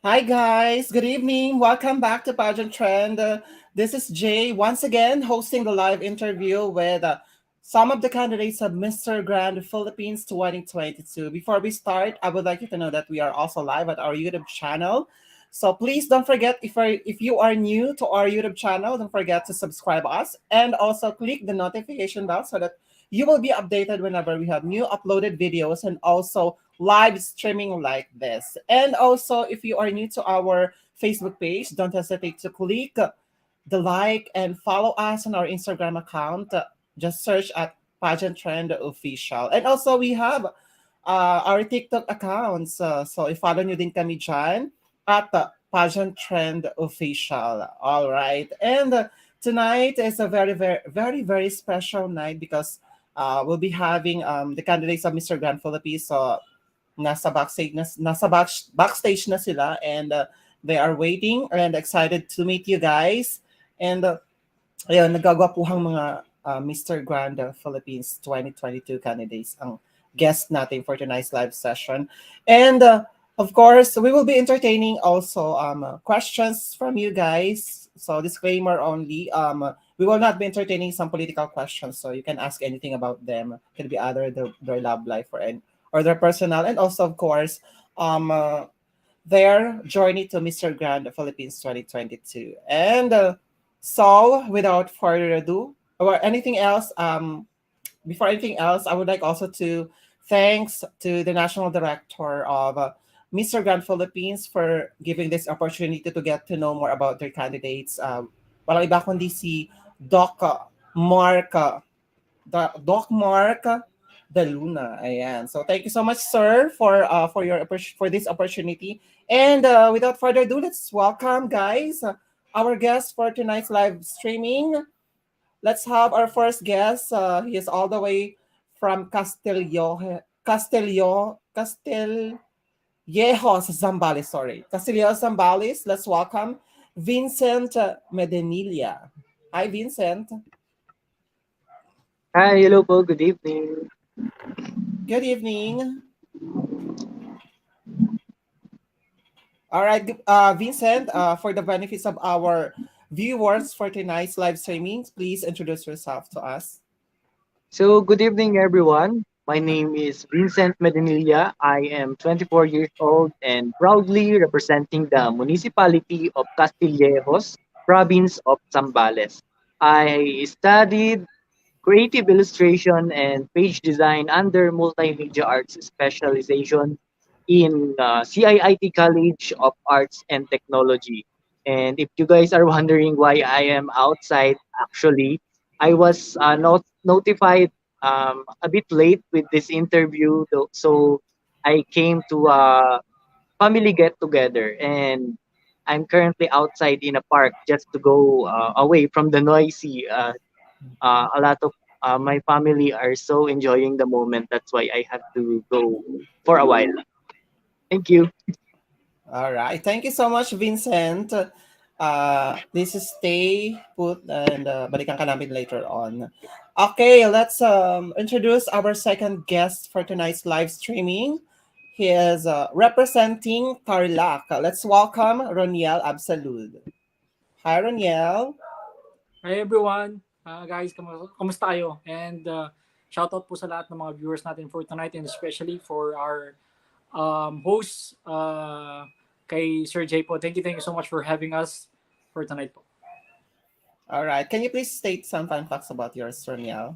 Hi guys, good evening. Welcome back to Pageant Trend. This is Jay once again hosting the live interview with some of the candidates of Mr. Grand Philippines 2022. Before we start, I would like you to know that we are also live at our YouTube channel. So please don't forget if you are new to our YouTube channel, don't forget to subscribe us and also click the notification bell so that you will be updated whenever we have new uploaded videos and also live streaming like this. And also, if you are new to our Facebook page, don't hesitate to click the like and follow us on our Instagram account. Just search at Pageant Trend Official. And also, we have our TikTok accounts. So, i-follow nyo din kami dyan at Pageant Trend Official. All right. And tonight is a very, very, very, very special night because we'll be having the candidates of Mr. Grand Philippines. So, backstage na sila and they are waiting and excited to meet you guys. And ayun, nagagwapuhang mga Mr. Grand Philippines 2022 candidates ang guest natin for tonight's live session. And of course, we will be entertaining also questions from you guys. So disclaimer only, we will not be entertaining some political questions, so you can ask anything about them. It could be other their love life or their personal, and also of course, their journey to Mr. Grand Philippines 2022. And so, without further ado, or anything else, before anything else, I would like also to thanks to the national director of Mr. Grand Philippines for giving this opportunity to get to know more about their candidates. Walang iba kundi si Doc Mark, Doc Mark De Luna. Ayan. So thank you so much, sir, for this opportunity. And without further ado, let's welcome, guys, our guest for tonight's live streaming. Let's have our first guest. He is all the way from Castillejos, Zambales. Sorry, Castillejos, Zambales. Let's welcome Vincent Medenilla. Hi, Vincent. Hi, hello po. Good evening. Good evening. All right, Vincent, for the benefits of our viewers for tonight's live streaming, please introduce yourself to us. So, good evening, everyone. My name is Vincent Medenilla. I am 24 years old and proudly representing the municipality of Castillejos, province of Zambales. I studied creative illustration and page design under multimedia arts specialization in CIIT College of Arts and Technology. And if you guys are wondering why I am outside, actually, I was notified a bit late with this interview, so I came to a family get together, and I'm currently outside in a park just to go away from the noisy. A lot of my family are so enjoying the moment. That's why I have to go for a while. Thank you. All right. Thank you so much, Vincent. This is stay put and balikan ka namin later on. Okay, let's introduce our second guest for tonight's live streaming. He is representing Tarlac. Let's welcome RONNIEL ABSALUD. Hi, RONNIEL. Hi everyone, guys, kamusta kayo? And shoutout po sa lahat ng mga viewers natin for tonight and especially for our host kay Sir Jay po. Thank you so much for having us for tonight po. All right. Can you please state some fun facts about yours, RONNIEL?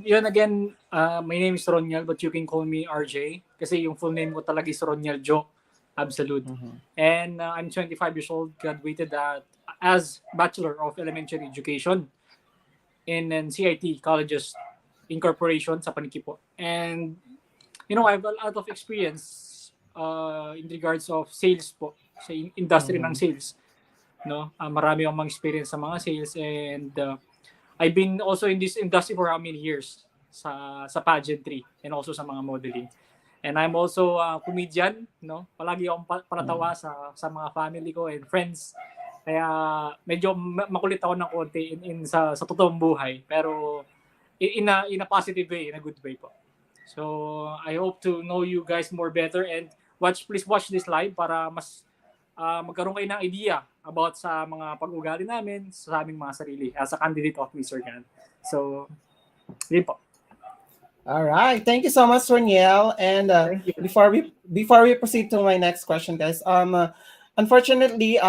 Yun again, my name is RONNIEL but you can call me RJ kasi yung full name ko talaga is RONNIEL Joe Absolute. Mm-hmm. And I'm 25 years old, graduated as Bachelor of Elementary Education in CIT Colleges Incorporation sa Paniki po. And you know, I have a lot of experience in regards of sales po sa industry ng sales. No, marami akong experience sa mga sales and I've been also in this industry for how many years sa pageantry and also sa mga modeling. And I'm also a comedian, no? Palagi akong palatawa sa mga family ko and friends. Kaya medyo makulit ako ng konti sa totoong buhay, pero in a positive way, in a good way po. So I hope to know you guys more better and please watch this live para mas magkaroon kayo ng idea about sa mga pag-ugali namin sa aming mga sarili as a candidate of Mr. Gan. So, yun po. All right. Thank you so much, Ronniel. And Thank you. before we proceed to my next question, guys, unfortunately,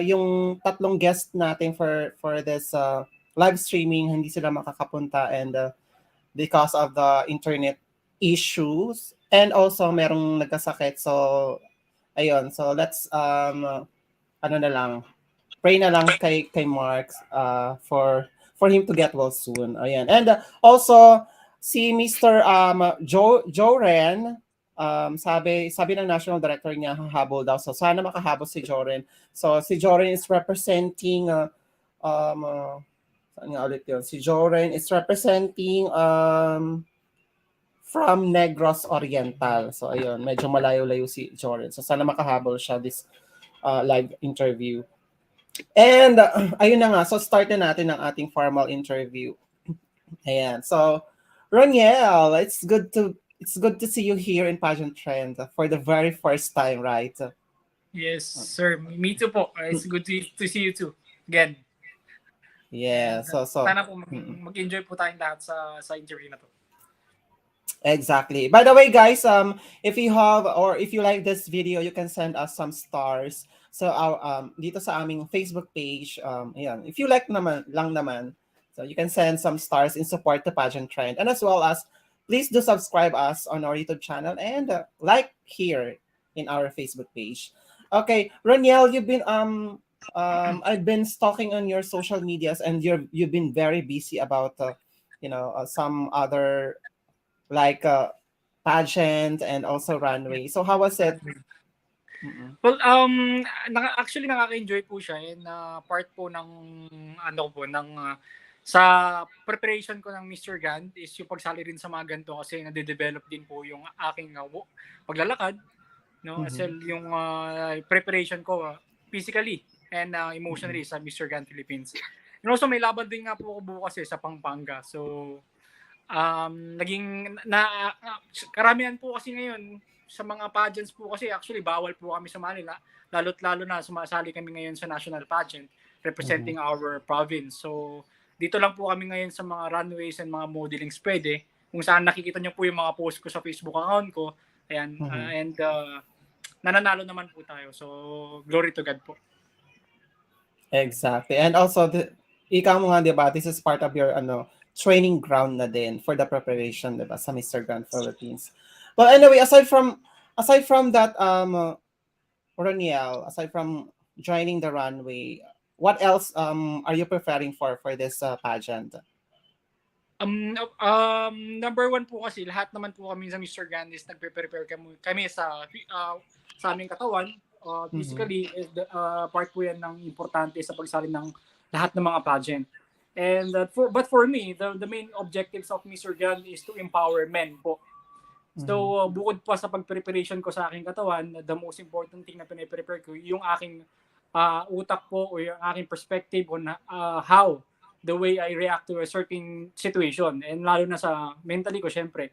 yung tatlong guest natin for this live streaming, hindi sila makakapunta, and because of the internet issues, and also merong nagkasakit. So, ayun. So let's ano na lang, pray na lang kay Mark for him to get well soon. Ayan. And also si Mr. JOEREN, sabi ng national director niya hahabol daw. So sana makahabol si JOEREN. So si JOEREN is representing saan nga ulit yun? Si JOEREN is representing from Negros, Oriental. So ayun, medyo malayo-layo si JOEREN. So sana makahabol siya this live interview. And ayun na nga, so start na natin ang ating formal interview. Ayan. So Ronniel, it's good to see you here in Pageant Trend for the very first time, right? Yes, sir. Me too po. It's good to see you too. Again. Yeah, so sana po mag-enjoy po tayong lahat sa interview na to. Exactly. By the way, guys, if you have or if you like this video, you can send us some stars. So our dito sa aming Facebook page, ayan, if you like naman, so you can send some stars in support to Pageant Trend, and as well as please do subscribe us on our YouTube channel and like here in our Facebook page. Okay, Ronniel, you've been I've been stalking on your social medias, and you've been very busy about some other like pageant and also runway. So how was it? Well, actually nakaka-enjoy po siya, and part po ng sa preparation ko ng Mr. Gan is yung pagsali rin sa mga ganito, kasi nade-develop din po yung aking paglalakad, no? As well, yung preparation ko physically and emotionally sa Mr. Gan Philippines. And also may laban din nga po ako bukas sa Pampanga. So naging karamihan po kasi ngayon sa mga pageants po, kasi actually bawal po kami sumali, lalo na sumasali kami ngayon sa national pageant representing our province. So dito lang po kami ngayon sa mga runways and mga modelings pwede, kung saan nakikita nyo po yung mga post ko sa Facebook account ko. Ayan, and nananalo naman po tayo. So glory to God po. Exactly. And also ikaw mo nga, diba, this is part of your training ground na din for the preparation, diba, sa Mr. Grand Philippines. Well, anyway, aside from that, Ronniel, aside from joining the runway, what else are you preparing for this pageant? Number one po kasi, lahat naman po kami sa Mr. Gandis nagpe-prepare kami sa aming katawan. Physically, part po yan ng importante sa pagsalin ng lahat ng mga pageant. And but for me, the main objectives of Mr. Gan is to empower men po. So bukod pa sa pag-preparation ko sa aking katawan, the most important thing na pine-prepare ko yung aking utak po, o yung aking perspective on how the way I react to a certain situation, and lalo na sa mentally ko, syempre.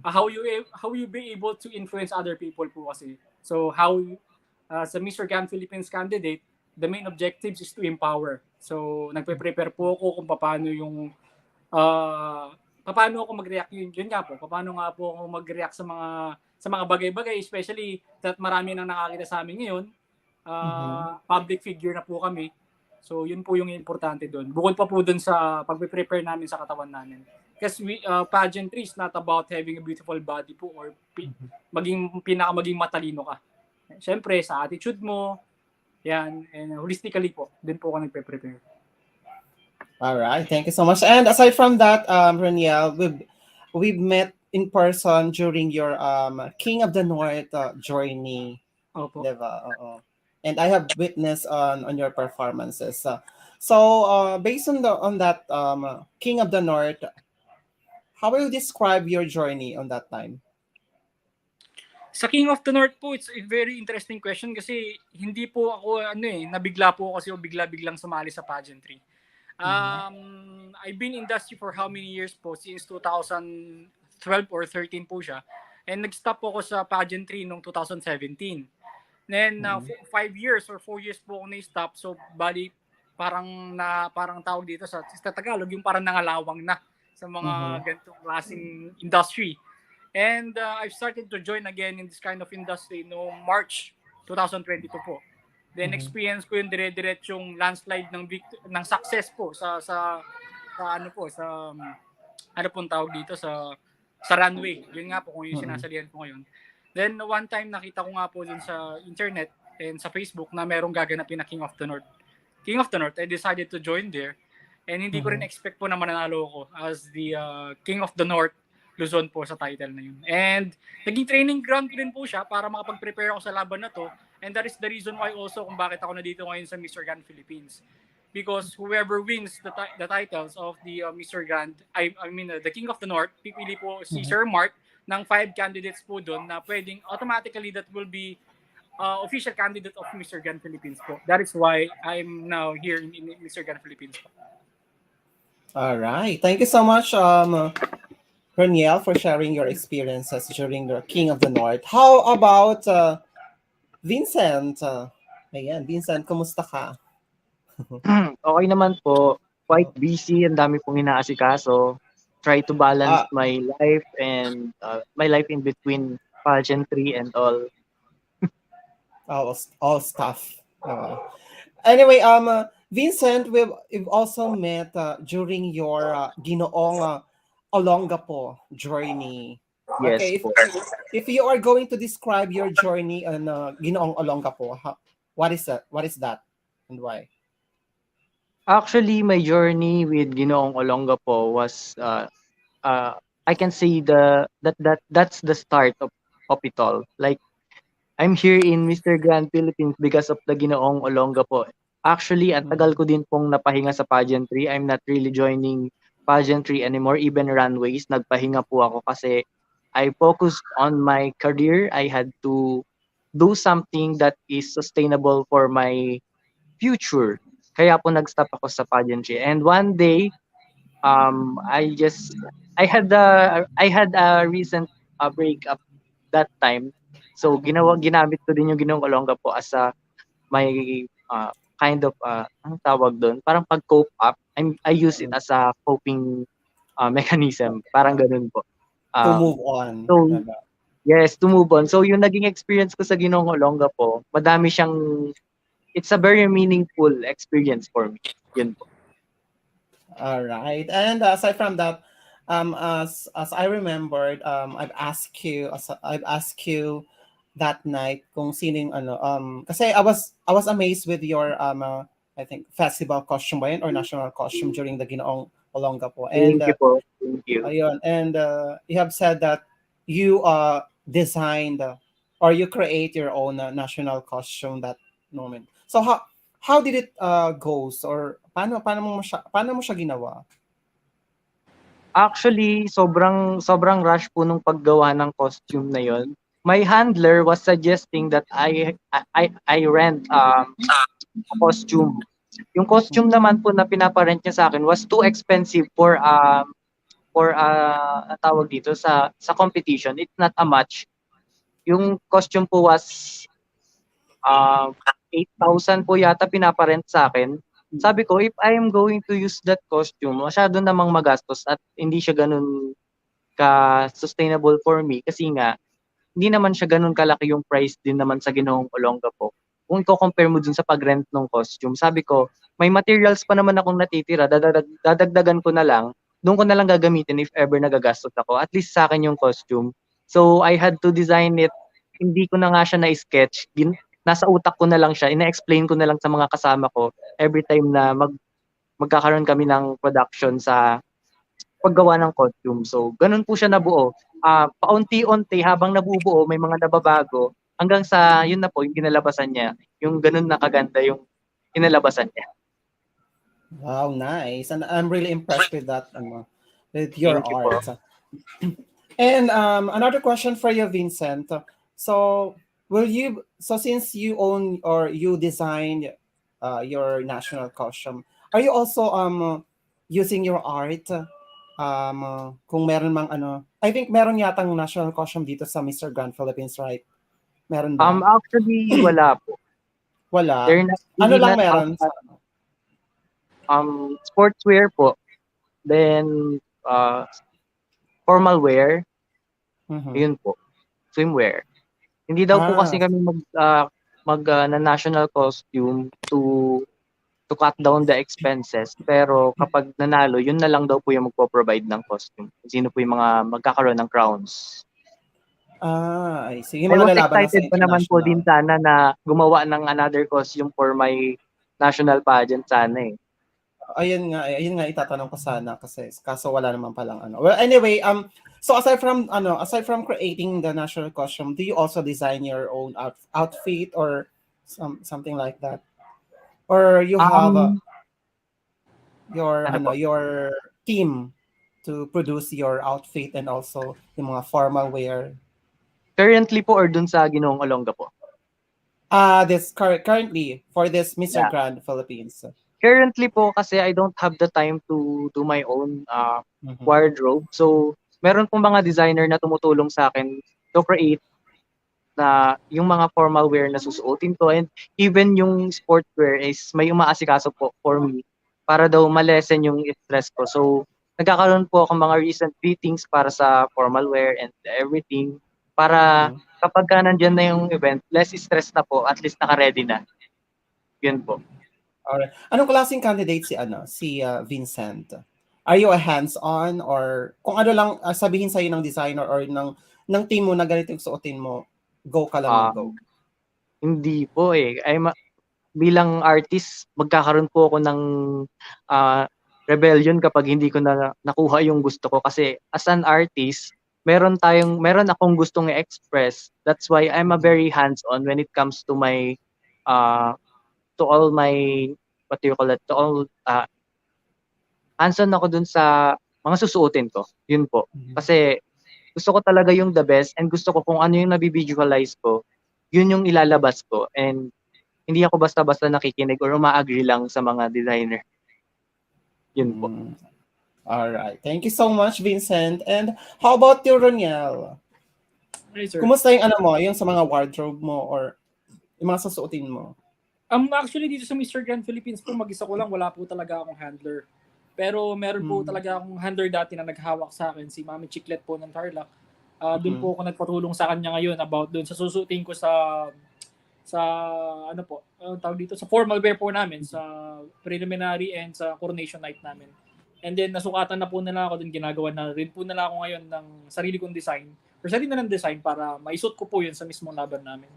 How you be able to influence other people po kasi. So how sa Mr. Gan Philippines candidate, the main objectives is to empower. So nagpe-prepare po ako kung paano ako mag-react, yun nga po. Paano nga po ako mag-react sa mga bagay-bagay, especially that marami nang nakakita sa amin ngayon. Public figure na po kami. So yun po yung importante doon. Bukod pa po doon sa pag-prepare namin sa katawan namin. Kasi pageantry is not about having a beautiful body po or maging matalino ka. Siyempre sa attitude mo, yan, and holistically po, din po ako nagpe-prepare. All right, thank you so much. And aside from that, Ronniel, we've met in person during your King of the North journey. Opo. Diba? And I have witnessed on your performances. So based on that King of the North, how will you describe your journey on that time? Sa King of the North po, it's a very interesting question kasi hindi po ako nabigla po kasi o bigla-biglang sumali sa pageantry. I've been in industry for how many years po? Since 2012 or 13 po siya. And nag-stop po ako sa pageantry noong 2017. Then 5 years or 4 years po ako na-stop. So bali parang tawag dito sa Tagalog yung parang nangalawang na sa mga ganitong klaseng industry. And I've started to join again in this kind of industry no March 2022 po. Then experience ko yung dire-diretsong landslide ng success po sa ano po sa ano pong tawag dito sa runway. Yun nga po kung yung sinasalihan ko ngayon. Then one time nakita ko nga po dun sa internet and sa Facebook na merong gaganapin na King of the North. King of the North, I decided to join there. And hindi ko rin expect po na mananalo ko as the King of the North Luzon po sa title na yun. And naging training ground ko rin po siya para makapag-prepare ako sa laban na to. And that is the reason why also kung bakit ako nandito ngayon sa Mr. Grand Philippines. Because whoever wins the titles of the Mr. Grand, I mean the King of the North, pipili po si Sir Mark ng 5 candidates po doon na pwedeng automatically that will be official candidate of Mr. Grand Philippines po. That is why I'm now here in Mr. Grand Philippines po. All right. Thank you so much, RONNIEL, for sharing your experiences during the King of the North. How about Vincent? Ayan, Vincent, kumusta ka? Okay naman po. Quite busy, ang dami pong inaasikaso. Try to balance my life and my life in between pageantry and all. All stuff. Anyway, Vincent, we've also met during your Ginoong Olongapo journey. Yes Okay, po. if you are going to describe your journey on Ginoong Olongapo, what is that? What is that, and why? Actually, my journey with Ginoong Olongapo was I can say that's the start of it all. Like I'm here in Mr. Grand Philippines because of the Ginoong Olongapo. Actually, ang tagal ko din pong napahinga sa pageantry. I'm not really joining pageantry anymore, even runways. Nagpahinga po ako kasi I focused on my career. I had to do something that is sustainable for my future. Kaya po nag-stop ako sa pageantry. And one day, I just I had a recent breakup that time. So ginamit ko din yung Ginoong Olongapo as a my kind of anong tawag doon? Parang pag-cope up. I use it as a coping mechanism. Parang ganun po. To move on. So yes, to move on. So yung naging experience ko sa Ginoong Olongapo, madami siyang it's a very meaningful experience for me. Yun po. All right. And aside from that, as I remembered, I've asked you that night kung sining ano kasi I was amazed with your I think festival costume ba yun, or national costume during the Ginoong Olongapo. And Thank you po. Thank you. ayun, and you have said that you designed or you create your own national costume that moment. So how did it goes, or paano mo siya ginawa? Actually, sobrang rush po nung paggawa ng costume na yon. My handler was suggesting that I rent a costume. Yung costume naman po na pinaparent niya sa akin was too expensive for ang tawag dito sa competition. It's not a match. Yung costume po was 8,000 po yata pinaparent sa akin. Sabi ko, if I am going to use that costume, masyado namang magastos at hindi siya ganun ka-sustainable for me kasi nga, hindi naman siya ganun kalaki yung price din naman sa Ginoong Olongapo. Kung i-compare mo dun sa pag-rent ng costume, sabi ko, may materials pa naman akong natitira, dadagdagan ko na lang, doon ko na lang gagamitin if ever nagagastos ako. At least sa akin yung costume. So, I had to design it. Hindi ko na nga siya na-sketch. Nasa utak ko na lang siya, ina-explain ko na lang sa mga kasama ko every time na magkakaroon kami ng production sa paggawa ng costume. So, ganun po siya nabuo. Paunti-unti habang nabubuo, may mga nababago hanggang sa yun na po yung kinalabasan niya. Yung ganun na kaganda yung kinalabasan niya. Wow, nice. And I'm really impressed with that with your Thank you art. po. And another question for you, Vincent. So, since you own or you designed your national costume, are you also using your art kung meron mang I think meron yatang national costume dito sa Mr. Grand Philippines, right? Meron ba? Actually, wala po. Wala. They're not Ano really lang not meron? sportswear po. Then, formal wear, Mhm. yun po, swimwear. Hindi daw po kasi Ah, kami na national costume to cut down the expenses. Pero kapag nanalo, yun na lang daw po yung magpo-provide ng costume. Sino po yung mga magkakaroon ng crowns. I see. Yung I mga was lalaban na sa excited pa naman po din international. sana na gumawa ng another costume for my national pageant sana eh. Ayun nga itatanong ko sana kasi kaso wala naman palang ano. Well, anyway, so aside from creating the national costume, do you also design your own outfit or something like that? Or you have Um, ano po? your team to produce your outfit and also yung mga formal wear? Currently po or dun sa Ginoong Olonga po? This currently for this Mr. Yeah. Grand Philippines. Currently po kasi I don't have the time to do my own Mhm. wardrobe. So, meron pong mga designer na tumutulong sa akin to create na yung mga formal wear na susuotin ko and even yung sportswear is may umaasikaso po for me para daw malesen yung stress ko. So, nagkakaroon po ako mga recent fittings para sa formal wear and everything para Mhm. kapag ka nandyan na yung event, less stress na po, at least naka-ready na. Yun po. Alright. Anong klaseng candidate si Vincent? Are you a hands-on or kung ano lang sabihin sa'yo ng designer or ng team mo na ganito yung suotin mo, go ka lang ng go? Hindi po eh. Bilang artist, magkakaroon po ako ng ah, rebellion kapag hindi ko na nakuha yung gusto ko kasi as an artist, meron akong gustong i-express. That's why I'm a Mhm. very hands-on when it comes to my uh, to all my what do you call it? To all hands-on ako dun sa mga susuotin ko. Yun po. Mhm. Kasi gusto ko talaga yung the best and gusto ko kung ano yung nabivisualize ko, yun yung ilalabas ko and hindi ako basta-basta nakikinig or uma-agree lang sa mga designer. Yun po. Mm. Alright. Thank you so much, Vincent. And how about you, Roniel? Hey, sir. Kumusta yung ano mo, yung sa mga wardrobe mo or yung mga susuotin mo? Actually, dito sa Mr. Grand Philippines po, mag-isa ko lang, wala po talaga akong handler. Pero meron po talaga akong handler dati na naghawak sa akin, si Mami Chiclet po ng Tarlac. Doon po ako nagpatulong sa kanya ngayon about doon sa susutin ko sa ano po, tawag dito, sa formal wear po namin, sa preliminary and sa coronation night namin. And then nasukatan na po nila ako, din ginagawa na rin po nila ako ngayon ng sarili kong design or sarili na ng design para maisuot ko po yun sa mismong laban namin.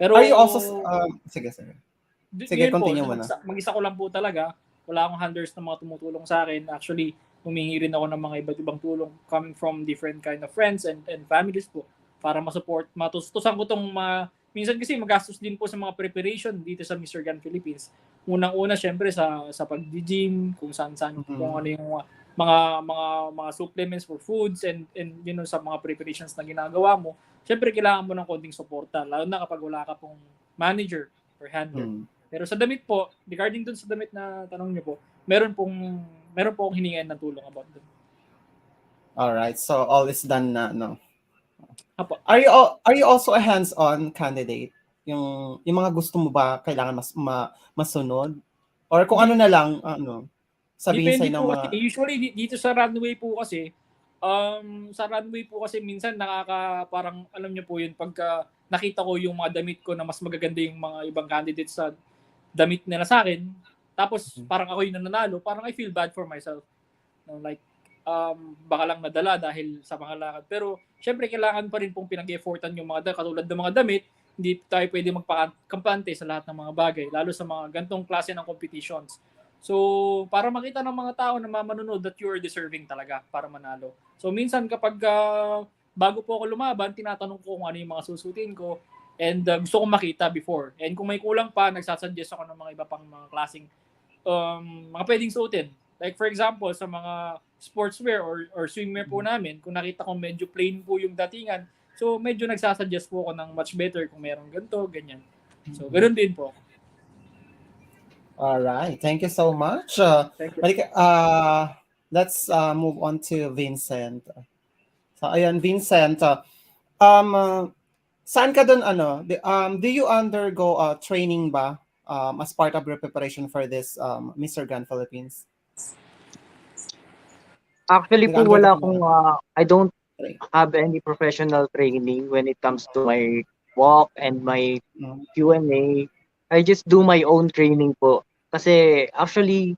Pero Are you also sige. Sige, yun po, continue mo na. mag-isa ko lang po talaga. Wala akong handlers na mga tumutulong sa akin. Actually, humingi rin ako ng mga iba't ibang tulong coming from different kind of friends and families po para ma-support, matustusan ko tong minsan kasi magastos din po sa mga preparation dito sa Mr. Gun Philippines. Unang-una syempre sa pag-gym, kung saan kung ano yung mga supplements for foods and you know sa mga preparations na ginagawa mo. Syempre kailangan mo ng konting suporta lalo na kapag wala ka pong manager or handler. Pero sa damit po, regarding dun sa damit na tanong niyo po, meron po akong hiningan ng tulong about dun. Alright, so all is done na, no? Apo. Are you also a hands-on candidate? Yung mga gusto mo ba kailangan masunod? Or kung ano na lang, sabihin Depende sa'yo ng po mga... kasi. Usually, dito sa runway po kasi, minsan parang, alam niyo po yun, pagka nakita ko yung mga damit ko na mas magaganda yung mga ibang candidates sa damit nila sa akin, tapos parang ako yung nananalo, parang I feel bad for myself. No, like, baka lang nadala dahil sa mga lakad. Pero, syempre, kailangan pa rin pong pinag-effortan yung mga katulad ng mga damit. Hindi tayo pwede magpakampante sa lahat ng mga bagay, lalo sa mga gantong klase ng competitions. So, para makita ng mga tao na manonood that you are deserving talaga para manalo. So, minsan kapag bago po ako lumaban, tinatanong ko kung ano yung mga susutin ko and gusto kong makita before. And kung may kulang pa, nagsasuggest ako ng mga iba pang mga klaseng mga pwedeng suotin. Like for example, sa mga sportswear or swimwear po namin, kung nakita ko medyo plain po yung datingan, so medyo nagsasuggest po ako ng much better kung merong ganito, ganyan. So, ganoon din po. Alright, thank you so much. Thank you. Let's move on to Vincent. So, ayan, Vincent. Um, uh, Saan ka dun, do you undergo training ba as part of your preparation for this Mr. Grand Philippines? Actually po Nag-undergo wala ka ba akong, ng I don't training? have any professional training when it comes to my walk and my Mm. Q&A. I just do my own training po. Kasi actually,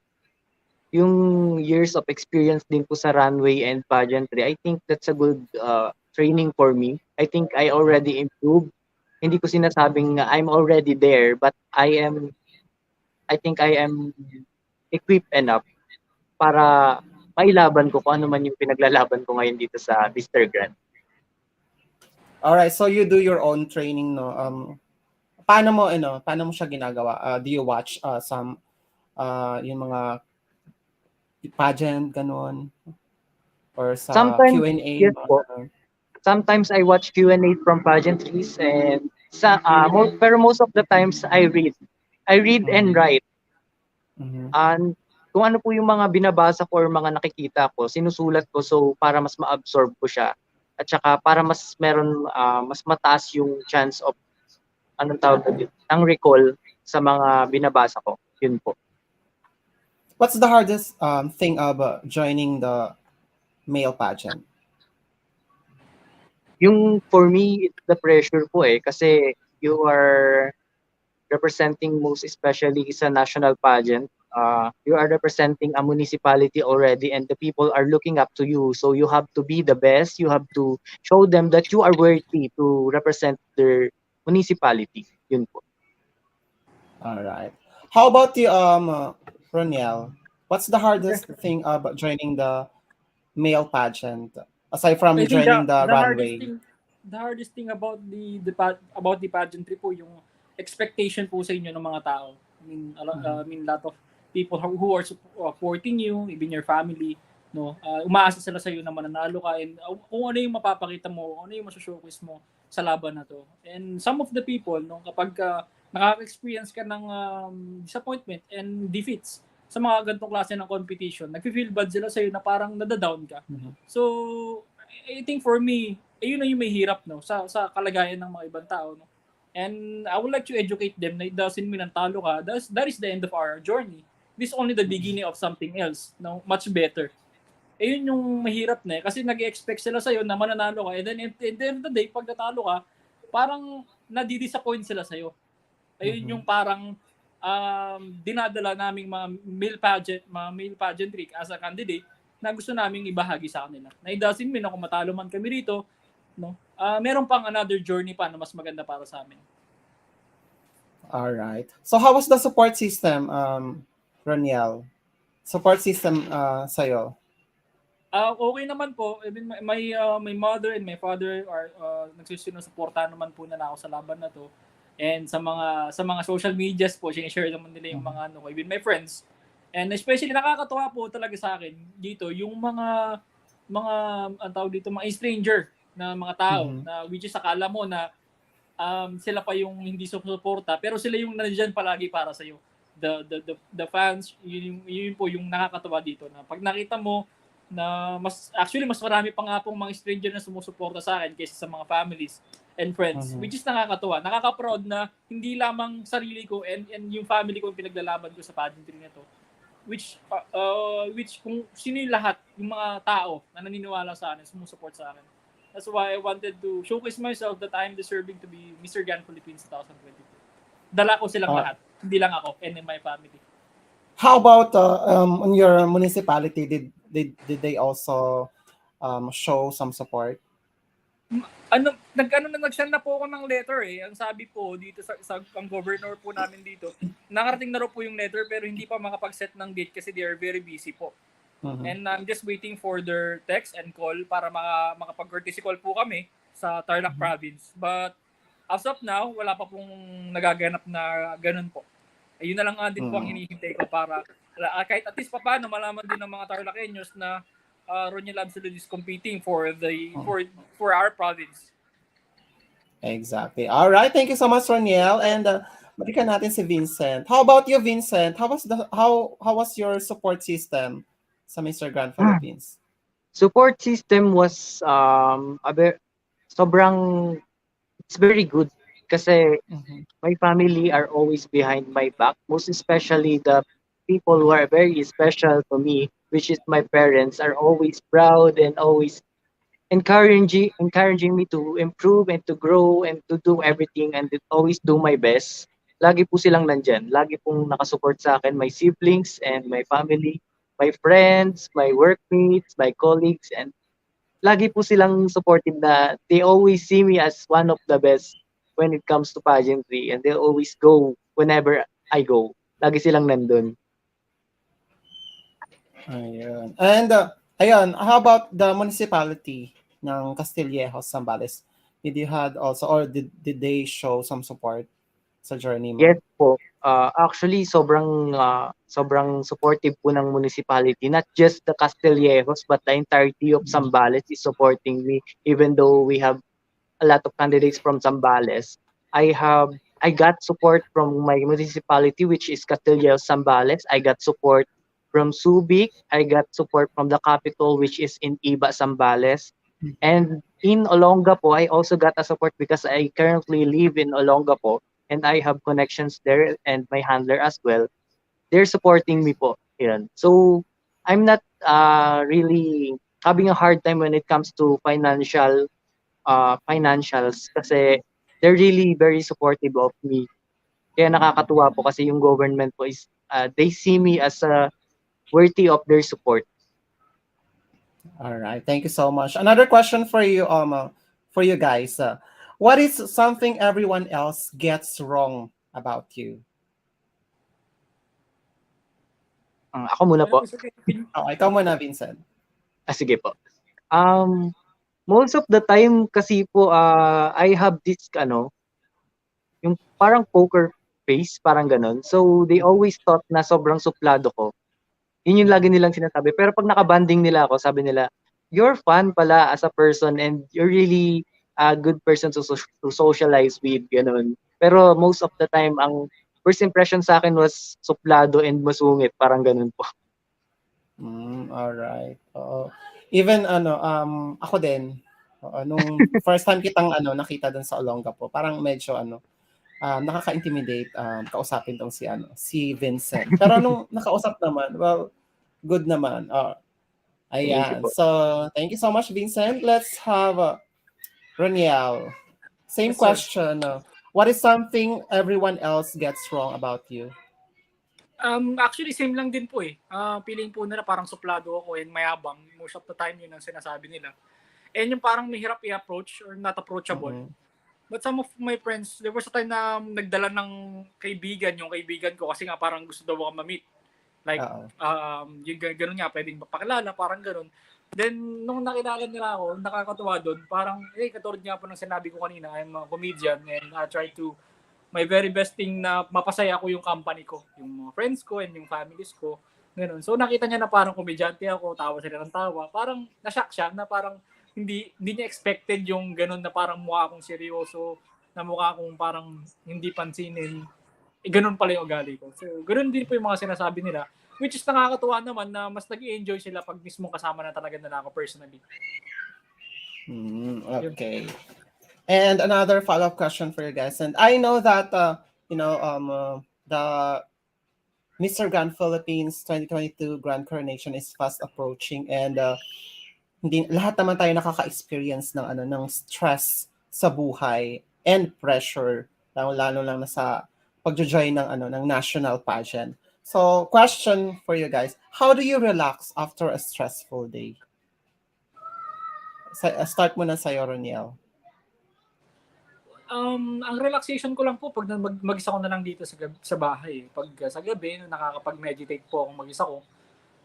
yung years of experience din po sa runway and pageantry, I think that's a good training for me. I think I already improved. Hindi ko sinasabing I'm already there, but I think I am equipped enough para mailaban ko kung ano man yung pinaglalaban ko ngayon dito sa Mr. Grand. All right, so you do your own training, no? Paano mo siya ginagawa? Do you watch some yung mga pageant ganun or sa Sometimes, Q&A yes mga po. ganun? Sometimes I watch Q&A from pageantries and pero most of the times I read. I read and Mhm. write. Mhm. And kung ano po yung mga binabasa ko or mga nakikita ko, sinusulat ko so para mas ma-absorb ko siya. At saka para mas mataas yung chance of anong tawag dito, ng recall sa mga binabasa ko. Yun po. What's the hardest thing of joining the male pageant? Yung for me, it's the pressure po kasi you are representing most especially sa national pageant. You are representing a municipality already and the people are looking up to you. So you have to be the best. You have to show them that you are worthy to represent their municipality. Yun po. All right. How about the Roniel? What's the Yes. hardest thing about joining the male pageant aside from I think the joining the the hardest runway? thing the hardest thing about about the pageantry po yung expectation po sa inyo ng mga tao. Mhm. I mean lot of people who are supporting you, even your family, no. Umaasa sila sa iyo na mananalo ka and kung ano yung mapapakita mo, ano yung maso-showcase mo sa laban na to. And some of the people, no, kapag nakaka-experience ka ng disappointment and defeats sa mga ganitong klase ng competition, nag-feel bad sila sa iyo na parang nada-down ka. Mhm. So, I think for me, ayun na yung may hirap, no, sa kalagayan ng mga ibang tao, no. And I would like to educate them na it doesn't mean talo ka. That is the end of our journey. This is only the beginning of something else, no, much better. Ayun yung mahirap na kasi nag-expect sila sa'yo na mananalo ka and then at the end of the day, pag natalo ka, parang nadi-disappoint sila sa'yo. Ayun Mhm. yung parang dinadala naming mga male pageantry as a candidate na gusto naming ibahagi sa kanila. Na it doesn't mean na kung matalo man kami rito, no, meron pang another journey pa na mas maganda para sa amin. All right. So how was the support system, Roniel? Support system sa'yo? Okay naman po. I mean, my mother and my father are nagsusuporta naman po na ako sa laban na to. And sa mga social medias po, share naman nila yung Mhm. mga even my friends. And especially nakakatuwa po talaga sa akin dito yung mga ang tawag dito, mga stranger na mga tao Mhm. na which is akala mo na sila pa yung hindi sumusuporta pero sila yung nandiyan palagi para sa iyo. The fans, yun po yung nakakatuwa dito na pag nakita mo na mas marami pa nga pong mga stranger na sumusuporta sa akin kaysa sa mga families and friends, Mhm. which is nakakatuwa. Nakaka-proud na hindi lamang sarili ko and yung family ko yung pinaglalaban ko sa pageantry na to. Which kung sino yung lahat, yung mga tao na naniniwala sa akin, sumusuport sa akin. That's why I wanted to showcase myself that I'm deserving to be Mr. Grand Philippines 2022. Dala ko silang Uh, lahat, hindi lang ako and my family. how about on your municipality? Did they also show some support? Nag-send na po ako ng letter eh. Ang sabi po dito sa ang governor po namin dito, nakarating na raw po yung letter pero hindi pa makapag-set ng date kasi they are very busy po. Mhm. And I'm just waiting for their text and call para makapag-courtesy call po kami sa Tarlac province. But as of now, wala pa pong nagaganap na ganun po. Ayun na lang nga din po ang Mm. hinihintay ko para kahit at least paano malaman din ng mga Tarlaceños na RONNIEL ABSALUD is competing for our province. Exactly. All right. Thank you so much, Roniel. And balikan natin si Vincent. How about you, Vincent? How was your support system sa Mr. Grand Philippines? Support system was sobrang it's very good kasi Mhm. my family are always behind my back, most especially the people who are very special to me, which is my parents, are always proud and always encouraging me to improve and to grow and to do everything and to always do my best. Lagi po silang nandyan. Lagi pong nakasupport sa akin, my siblings and my family, my friends, my workmates, my colleagues, and lagi po silang supportive na they always see me as one of the best when it comes to pageantry and they always go whenever I go. Lagi silang nandun. Ayun. And ayun, how about the municipality ng Castillejos, Zambales? Did you had also or did they show some support sa journey mo? Yes po. Actually, sobrang supportive po ng municipality. Not just the Castillejos, but the entirety of Zambales is supporting me. Even though we have a lot of candidates from Zambales, I got support from my municipality, which is Castillejos, Zambales. I got support from Subic. I got support from the capital, which is in Iba, Zambales. And in Olongapo, I also got a support because I currently live in Olongapo and I have connections there and my handler as well. They're supporting me po. Yan. So I'm not really having a hard time when it comes to financials kasi they're really very supportive of me. Kaya nakakatuwa po kasi yung government po is they see me as worthy of their support. All right. Thank you so much. Another question for you guys. What is something everyone else gets wrong about you? Ako muna Ano po. po sa Oh, ikaw muna, Vincent. Sige po. Um, Most of the time kasi po I have this yung parang poker face, parang ganun. So they always thought na sobrang suplado ko. Yun yung lagi nilang sinasabi. Pero pag nakabanding nila ako, sabi nila, you're fun pala as a person and you're really a good person to socialize with, ganun. Pero most of the time, ang first impression sa akin was suplado and masungit, parang ganun po. All right. Oo. Even ako din nung first time kitang nakita dun sa Olongapo, parang medyo nakaka-intimidate kausapin tong si Vincent. Pero nung nakausap naman, well, good naman. Thank you Ayan. po. So, thank you so much, Vincent. Let's have Roniel. Same Yes, sir. question. What is something everyone else gets wrong about you? Actually, same lang din po eh. Feeling po nila parang suplado ako and mayabang. Most of the time, yun ang sinasabi nila. And yung parang mahirap i-approach or not approachable. Mhm. But some of my friends, there was a time na nagdala ng kaibigan, yung kaibigan ko, kasi nga parang gusto daw ako ma-meet. Like, Oo. yung ganun nga, pwedeng mapakilala, parang ganun. Then, nung nakilala nila ako, nakakatuwa doon, parang, katulad nga po ng sinabi ko kanina, I'm a comedian and I try to my very best thing na mapasaya ko yung company ko, yung mga friends ko and yung families ko. Ganun. So nakita niya na parang komedyante ako, tawa sila ng tawa. Parang na-shock siya na parang hindi niya expected yung ganun na parang mukha akong seryoso, na mukha akong parang hindi pansinin. Ganun pala yung ugali ko. So ganun din po yung mga sinasabi nila. Which is nakakatuwa naman na mas nag-enjoy sila pag mismo kasama na talaga nila ako personally. Okay. And another follow-up question for you guys. And I know that the Mr. Grand Philippines 2022 Grand Coronation is fast approaching, and hindi lahat naman tayo nakaka-experience ng stress sa buhay and pressure, lalo lang na sa pagjo-join ng national pageant. So, question for you guys: how do you relax after a stressful day? Start muna sa Roniel. Ang relaxation ko lang po pag mag-isa ko na lang dito sa bahay. Pag sa gabi, nakakapag-meditate po akong mag-isa ko.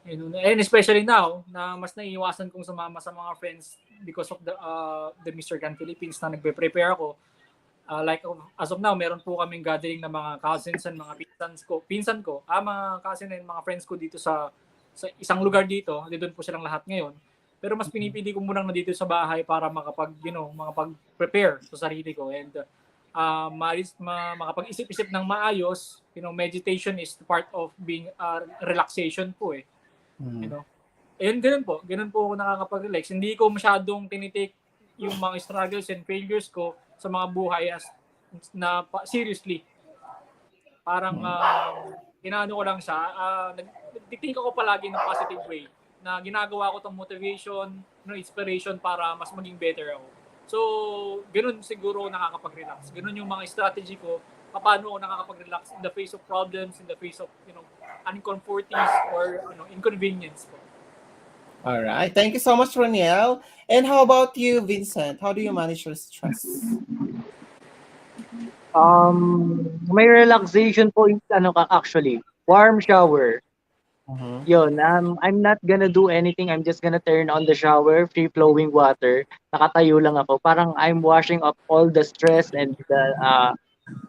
And especially now, na mas naiiwasan kong sumama sa mga friends because of the Mr. Grand Philippines na nagpe-prepare ako. Like as of now, meron po kaming gathering ng mga cousins and mga pinsan ko, mga cousin and mga friends ko dito sa isang lugar dito. Doon po silang lahat ngayon. Pero mas pinipili ko munang na dito sa bahay para makapag-prepare sa sarili ko and makapag-isip-isip ng maayos. Meditation is part of being relaxation po eh. And ganun po ako nakakapag-relax. Hindi ko masyadong tinitake yung mga struggles and failures ko sa mga buhay as seriously. Parang inaano ko lang siya, nagtithink ako palagi ng positive way na ginagawa ko tong motivation, inspiration para mas maging better ako. So, ganun siguro nakakapag-relax. Ganun yung mga strategy ko, paano ako nakakapag-relax in the face of problems, in the face of, uncomforties or inconvenience po. All right. Thank you so much, Roniel. And how about you, Vincent? How do you manage your stress? May relaxation po actually, warm shower. Mhm. Yun, I'm not gonna do anything. I'm just gonna turn on the shower, free flowing water. Nakatayo lang ako. Parang I'm washing up all the stress and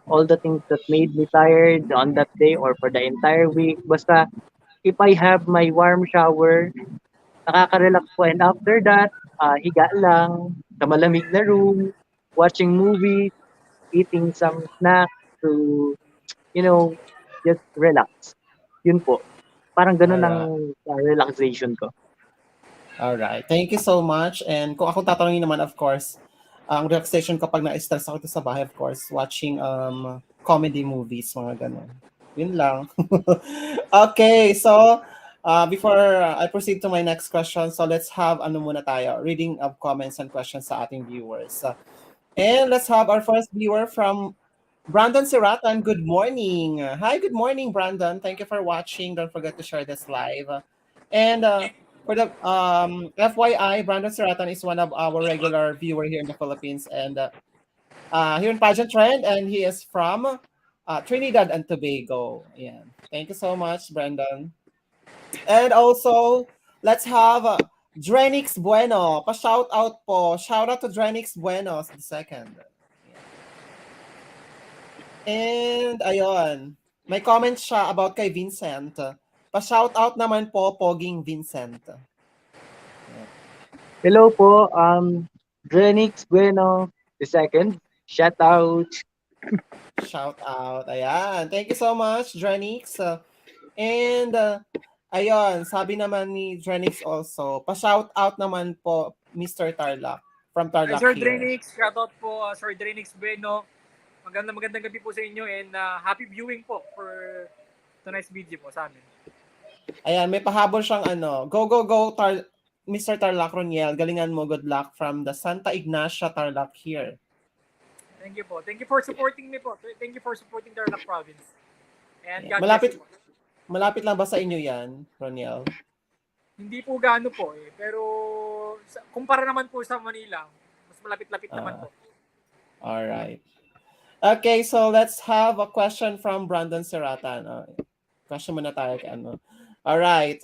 all the things that made me tired on that day or for the entire week. Basta if I have my warm shower, nakaka-relax po. And after that, higa lang sa malamig na room, watching movies, eating some snacks to, you know, just relax. Yun po. Parang All ganun ang right. relaxation ko. All right. Thank you so much. And kung ako tatanungin naman, of course, ang relaxation kapag na-stress ako dito sa bahay, of course, watching comedy movies, mga ganun. Yun lang. Okay, so before I proceed to my next question, so let's have ano muna tayo, reading of comments and questions sa ating viewers. And let's have our first viewer from Brandon Siratan. Good morning. Hi, good morning, Brandon. Thank you for watching. Don't forget to share this live. And for the FYI, Brandon Siratan is one of our regular viewer here in the Philippines and here in Pageant Trend, and he is from Trinidad and Tobago. Yeah. Thank you so much, Brandon. And also, let's have Drenix Bueno. Pa-shout out po. Shout out to Drenix Bueno the second. And ayun, may comment siya about kay Vincent. Pa-shout out naman po, Poging Vincent. Hello po, Drenix Bueno the second. Shout out. Shout out. Ayan. Thank you so much, Drenix. And ayun, sabi naman ni Drenix also, pa-shout out naman po, Mr. Tarlac. From Hi, Tarlac Sir here. Drenix. Shoutout po, Sir Drenix Bueno. Magandang gabi po sa inyo and happy viewing po for tonight's video po sa amin. Ayan, may pahabol siyang ano. Go, go, go, Mr. Tarlac Roniel. Galingan mo. Good luck from the Santa Ignacia Tarlac here. Thank you po. Thank you for supporting me po. Thank you for supporting Tarlac Province. And Yeah. God bless you po. Malapit lang ba sa inyo yan, Roniel? Hindi po gaano po eh. Pero kumpara naman po sa Manila, mas malapit-lapit naman po. All right. Okay, so let's have a question from Brandon Siratan. Question muna tayo kay ano. All right.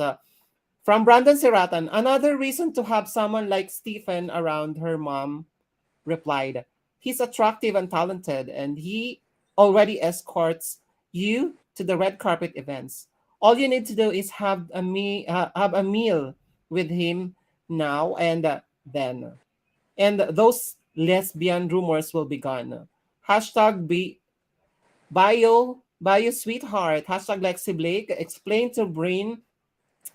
From Brandon Siratan, another reason to have someone like Stephen around her mom replied, he's attractive and talented, and he already escorts you to the red carpet events. All you need to do is have a meal with him now and then. And those lesbian rumors will be gone. Hashtag bio sweetheart. Hashtag Lexi Blake. Explain to Brain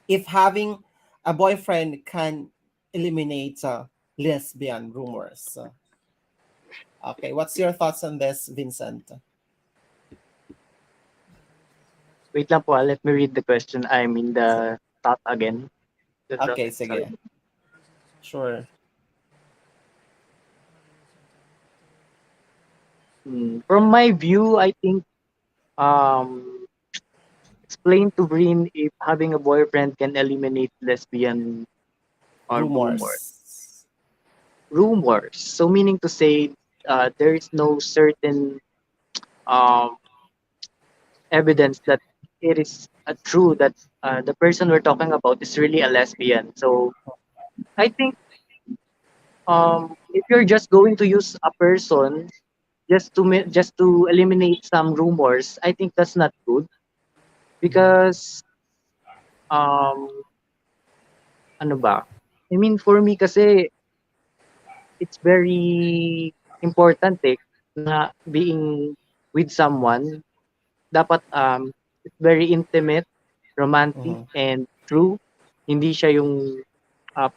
if having a boyfriend can eliminate lesbian rumors. Okay, what's your thoughts on this, Vincent? Wait lang po, let me read the question. I mean the thought again. Okay, Sorry. sige. Sure. From my view, I think explain to Brin if having a boyfriend can eliminate lesbian or rumors. Rumors. So meaning to say, there is no certain um, evidence that it is true that the person we're talking about is really a lesbian. So I think if you're just going to use a person just to eliminate some rumors, I think that's not good because ano ba? I mean for me kasi it's very important na being with someone dapat it's very intimate, romantic and true. Hindi siya yung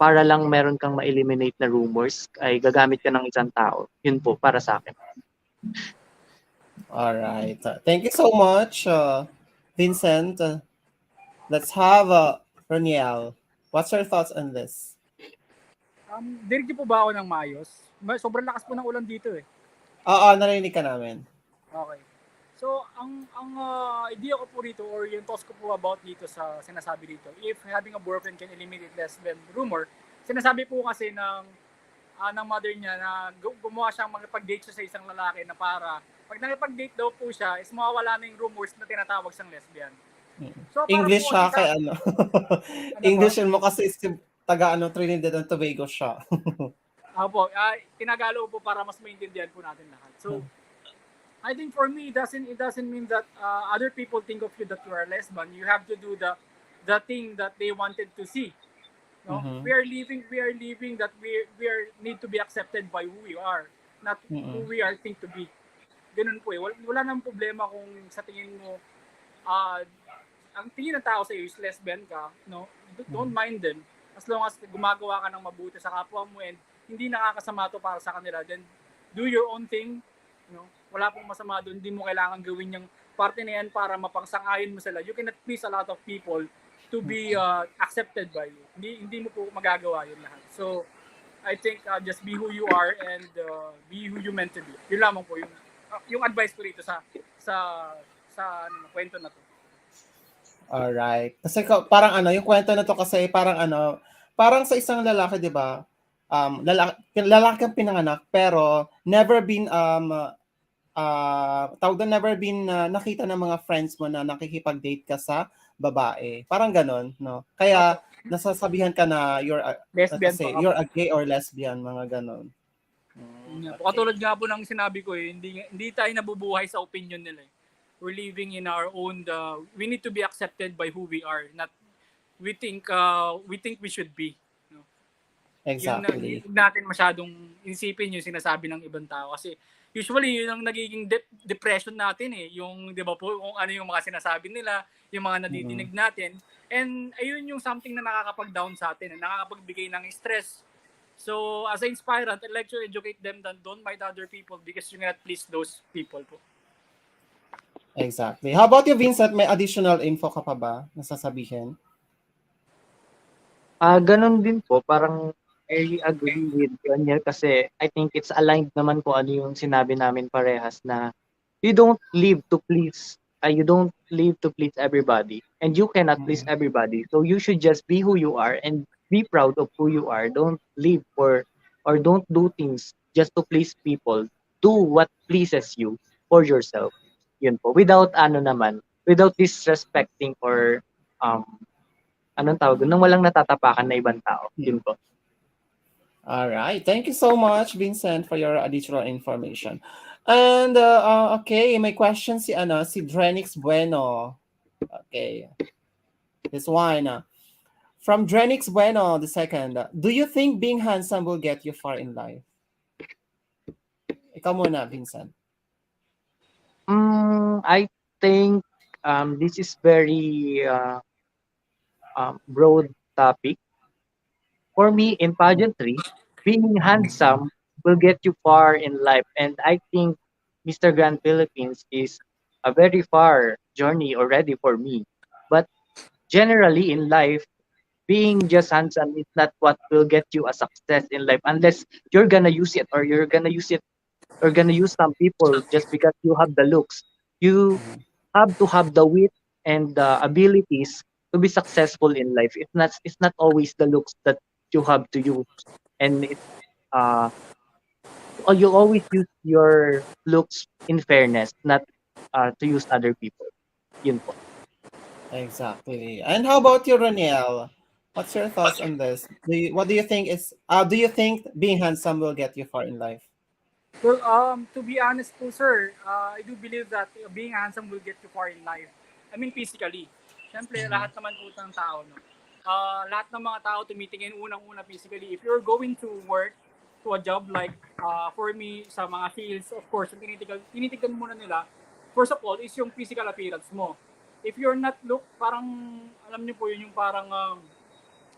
para lang meron kang ma-eliminate na rumors ay gagamit ka ng isang tao. Yun po para sa akin. All right. Thank you so much, Vincent. Let's have Roniel. What's your thoughts on this? Dinig niyo po ba ako ng maayos? Sobrang lakas po ng ulan dito eh. Oo, narinig ka namin. Okay. So, ang idea ko po rito or yung thoughts ko po about dito sa sinasabi dito, if having a boyfriend can eliminate lesbian rumor, sinasabi po kasi ng mother niya na gumawa siyang makipag-date siya sa isang lalaki na para pag nakipag-date daw po siya is mawawala na yung rumors na tinatawag siyang lesbian. So, para English po siya kasi kay ano. English mo kasi taga ano, Trinidad and Tobago siya. Tinagalo po para mas maintindihan po natin lahat. So, I think for me, it doesn't mean that other people think of you that you are lesbian. You have to do the thing that they wanted to see. No, we are living that we are need to be accepted by who we are, not who we are think to be. Ganun po eh. Wala nang problema kung sa tingin mo ang tingin ng tao sa iyo is lesbian ka, no? Don't mind them as long as gumagawa ka ng mabuti sa kapwa mo and hindi nakakasama to para sa kanila, then do your own thing. No? Wala pong masama doon. Hindi mo kailangan gawin yung parte na yan para mapangsangayon mo sila. You cannot please a lot of people to be accepted by you. Hindi mo po magagawa yun lahat. So, I think just be who you are and be who you meant to be. Yun lamang po yung advice ko rito sa kwento na to. Alright. Kasi parang ano, yung kwento na to kasi parang ano, parang sa isang lalaki, di ba? Lalaki ang pinanganak pero never been never been nakita ng mga friends mo na nakikipag-date ka sa babae. Parang ganon, no? Kaya nasasabihan ka na you're a gay or lesbian, mga ganon. Katulad nga po ng sinabi ko hindi tayo nabubuhay sa opinion nila eh. We're living in our own we need to be accepted by who we are, not we think we should be. Exactly. Yung natin masyadong isipin yung sinasabi ng ibang tao kasi usually yun ang nagiging depression natin eh, yung 'di ba po kung ano yung mga sinasabi nila, yung mga nadidinig natin, and ayun yung something na nakakapag-down sa atin, nakakapagbigay ng stress. So as an inspirant, I'd like to educate them that don't mind other people because you cannot please those people po. Exactly. How about you, Vincent? May additional info ka pa ba na sasabihin? Ganun din po, parang I agree with Daniel kasi I think it's aligned naman po ano yung sinabi namin parehas na you don't live to please everybody and you cannot please everybody. So you should just be who you are and be proud of who you are. Don't live for or don't do things just to please people. Do what pleases you for yourself. Yun po. Without disrespecting or anong tawag doon, nang walang natatapakan na ibang tao. Yun po. All right. Thank you so much, Vincent, for your additional information. And okay, may question si Drenix Bueno. Okay. This one. From Drenix Bueno, the second. Do you think being handsome will get you far in life? Ikaw muna, Vincent. I think this is very broad topic. For me, in pageantry, being handsome will get you far in life. And I think Mr. Grand Philippines is a very far journey already for me. But generally in life, being just handsome is not what will get you a success in life unless you're gonna use it or you're gonna use it or gonna use some people just because you have the looks. You have to have the wit and the abilities to be successful in life. It's not always the looks that you have to use, and you always use your looks in fairness, not to use other people. Yun po. Exactly. And how about you, Roniel? What's your thoughts on this? What do you think do you think being handsome will get you far in life? Well, to be honest po, sir, I do believe that being handsome will get you far in life. I mean, physically. Siyempre, lahat naman po ng tao, no? Lahat ng mga tao tumitingin unang-una physically. If you're going to work to a job like, for me, sa mga fields, of course, yung tinitignan muna nila, first of all, is yung physical appearance mo. If you're not parang, alam niyo po yun, yung parang,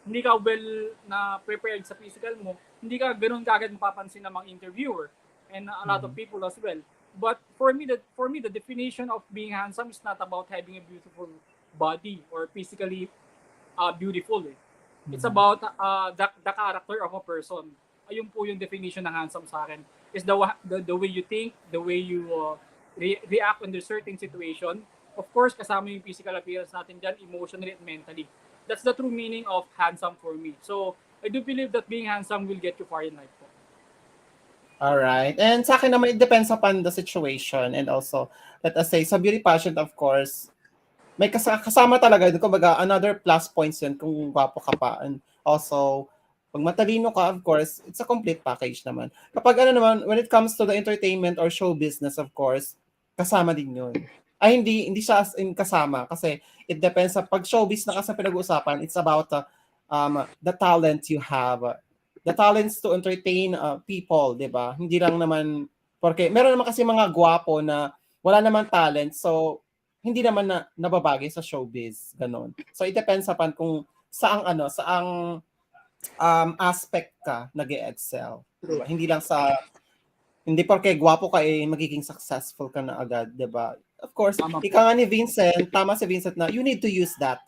hindi ka well na prepared sa physical mo, hindi ka ganoon kagad mapapansin ng mga interviewer and a lot of people as well. But for me the definition of being handsome is not about having a beautiful body or physically beautiful. It's about the character of a person. Ayun po yung definition ng handsome sa akin. Is the way you think, the way you react under certain situation. Of course, kasama yung physical appearance natin dyan, emotionally and mentally. That's the true meaning of handsome for me. So, I do believe that being handsome will get you far in life po. Alright. And sa akin naman, it depends upon the situation. And also, let us say, sa beauty pageant, of course, may kasama talaga, kumbaga, another plus points yun kung gwapo ka pa. And also, pag matalino ka, of course, it's a complete package naman. Kapag ano naman, when it comes to the entertainment or show business, of course, kasama din yun. Ay, hindi siya as in kasama kasi it depends sa pag showbiz na kasi pinag-uusapan, it's about the talent you have. The talents to entertain people, di ba? Hindi lang naman, porque meron naman kasi mga gwapo na wala naman talent, so hindi naman nababagay sa showbiz, ganon. So it depends upon kung saang aspect ka nag-excel. Diba? Hindi porke gwapo ka magiging successful ka na agad, 'di ba? Of course, ika nga ni Vincent, tama si Vincent na you need to use that.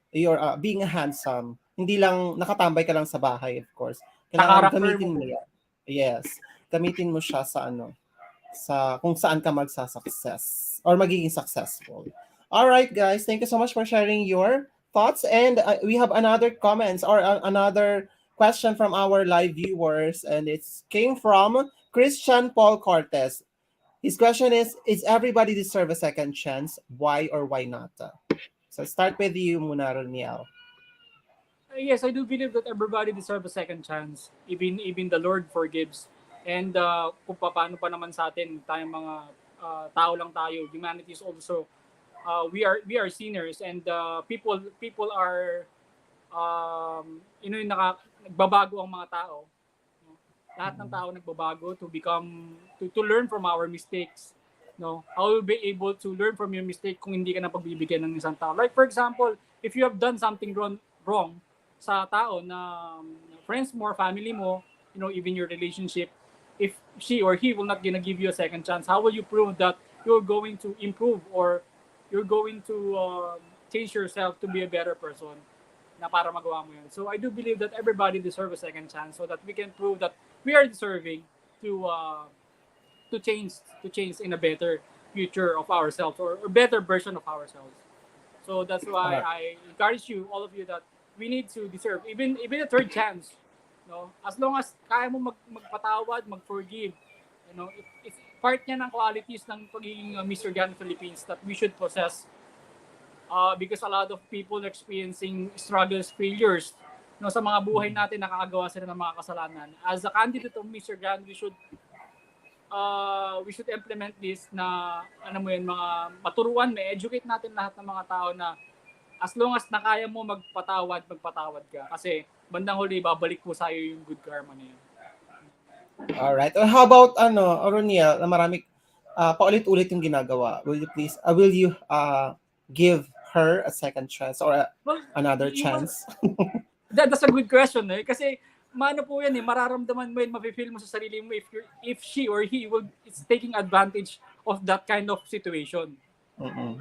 You're being handsome. Hindi lang nakatambay ka lang sa bahay, of course. Kailangan gamitin mo yan. Yes. Gamitin mo siya sa kung saan ka magsa-success or magiging successful. All right, guys. Thank you so much for sharing your thoughts. And we have another comments or another question from our live viewers, and it came from Christian Paul Cortez. His question is everybody deserve a second chance? Why or why not? So start with you muna, Ronniel. Yes, I do believe that everybody deserves a second chance. Even the Lord forgives. And kung paano pa naman sa atin, tayong mga tao lang tayo, humanity is also we are sinners, and people are nagbabago ang mga tao. Lahat ng tao nagbabago to learn from our mistakes. No, how will be able to learn from your mistake kung hindi ka na pagbibigyan ng isang tao? Like for example, if you have done something wrong sa tao na friends mo or family mo, even your relationship, if she or he will not gonna give you a second chance, how will you prove that you're going to improve or you're going to change yourself to be a better person na para magawa mo yun? So I do believe that everybody deserves a second chance so that we can prove that we are deserving to change in a better future of ourselves or a better version of ourselves. So that's why I encourage you, all of you, that we need to deserve even a third chance. As long as kaya mo magpatawad, mag-forgive, it's part niya ng qualities ng pagiging Mr. Grand Philippines that we should possess. Because a lot of people experiencing struggles, failures, sa mga buhay natin, nakakagawa sila ng mga kasalanan. As a candidate of Mr. Grand, we should implement this na mga maturuan, educate natin lahat ng mga tao na as long as nakaya mo magpatawad ka. Kasi bandang huli, babalik po sa'yo yung good karma na yun. Alright. How about, Ronniel, na marami, paulit-ulit yung ginagawa. Will you give her a second chance or another chance? That's a good question, kasi mano po yan, mararamdaman mo yun, mafe-feel mo sa sarili mo if she or he is taking advantage of that kind of situation.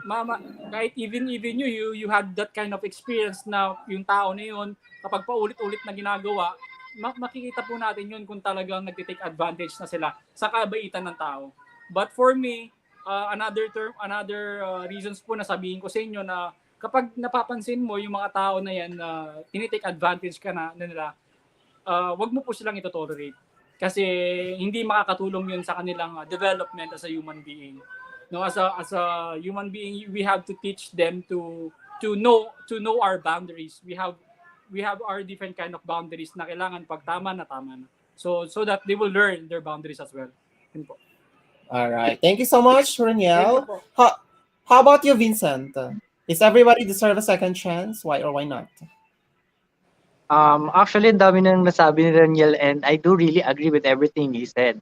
Mama, kahit even you had that kind of experience na yung tao na yun, kapag paulit-ulit na ginagawa, makikita po natin yun kung talagang nagtitake advantage na sila sa kabaitan ng tao. But for me, another reasons po na sabihin ko sa inyo na kapag napapansin mo yung mga tao na yan na tinitake advantage ka na nila, wag mo po silang ito-tolerate. Kasi hindi makakatulong yun sa kanilang development as a human being. As a human being, we have to teach them to know our boundaries. We have our different kind of boundaries na kailangan pag tama na. So that they will learn their boundaries as well. Yun po. All right. Thank you so much, Ronniel. How about you, Vincent? Is everybody deserve a second chance? Why or why not? Actually, dami nang nasabi ni Daniel, and I do really agree with everything he said.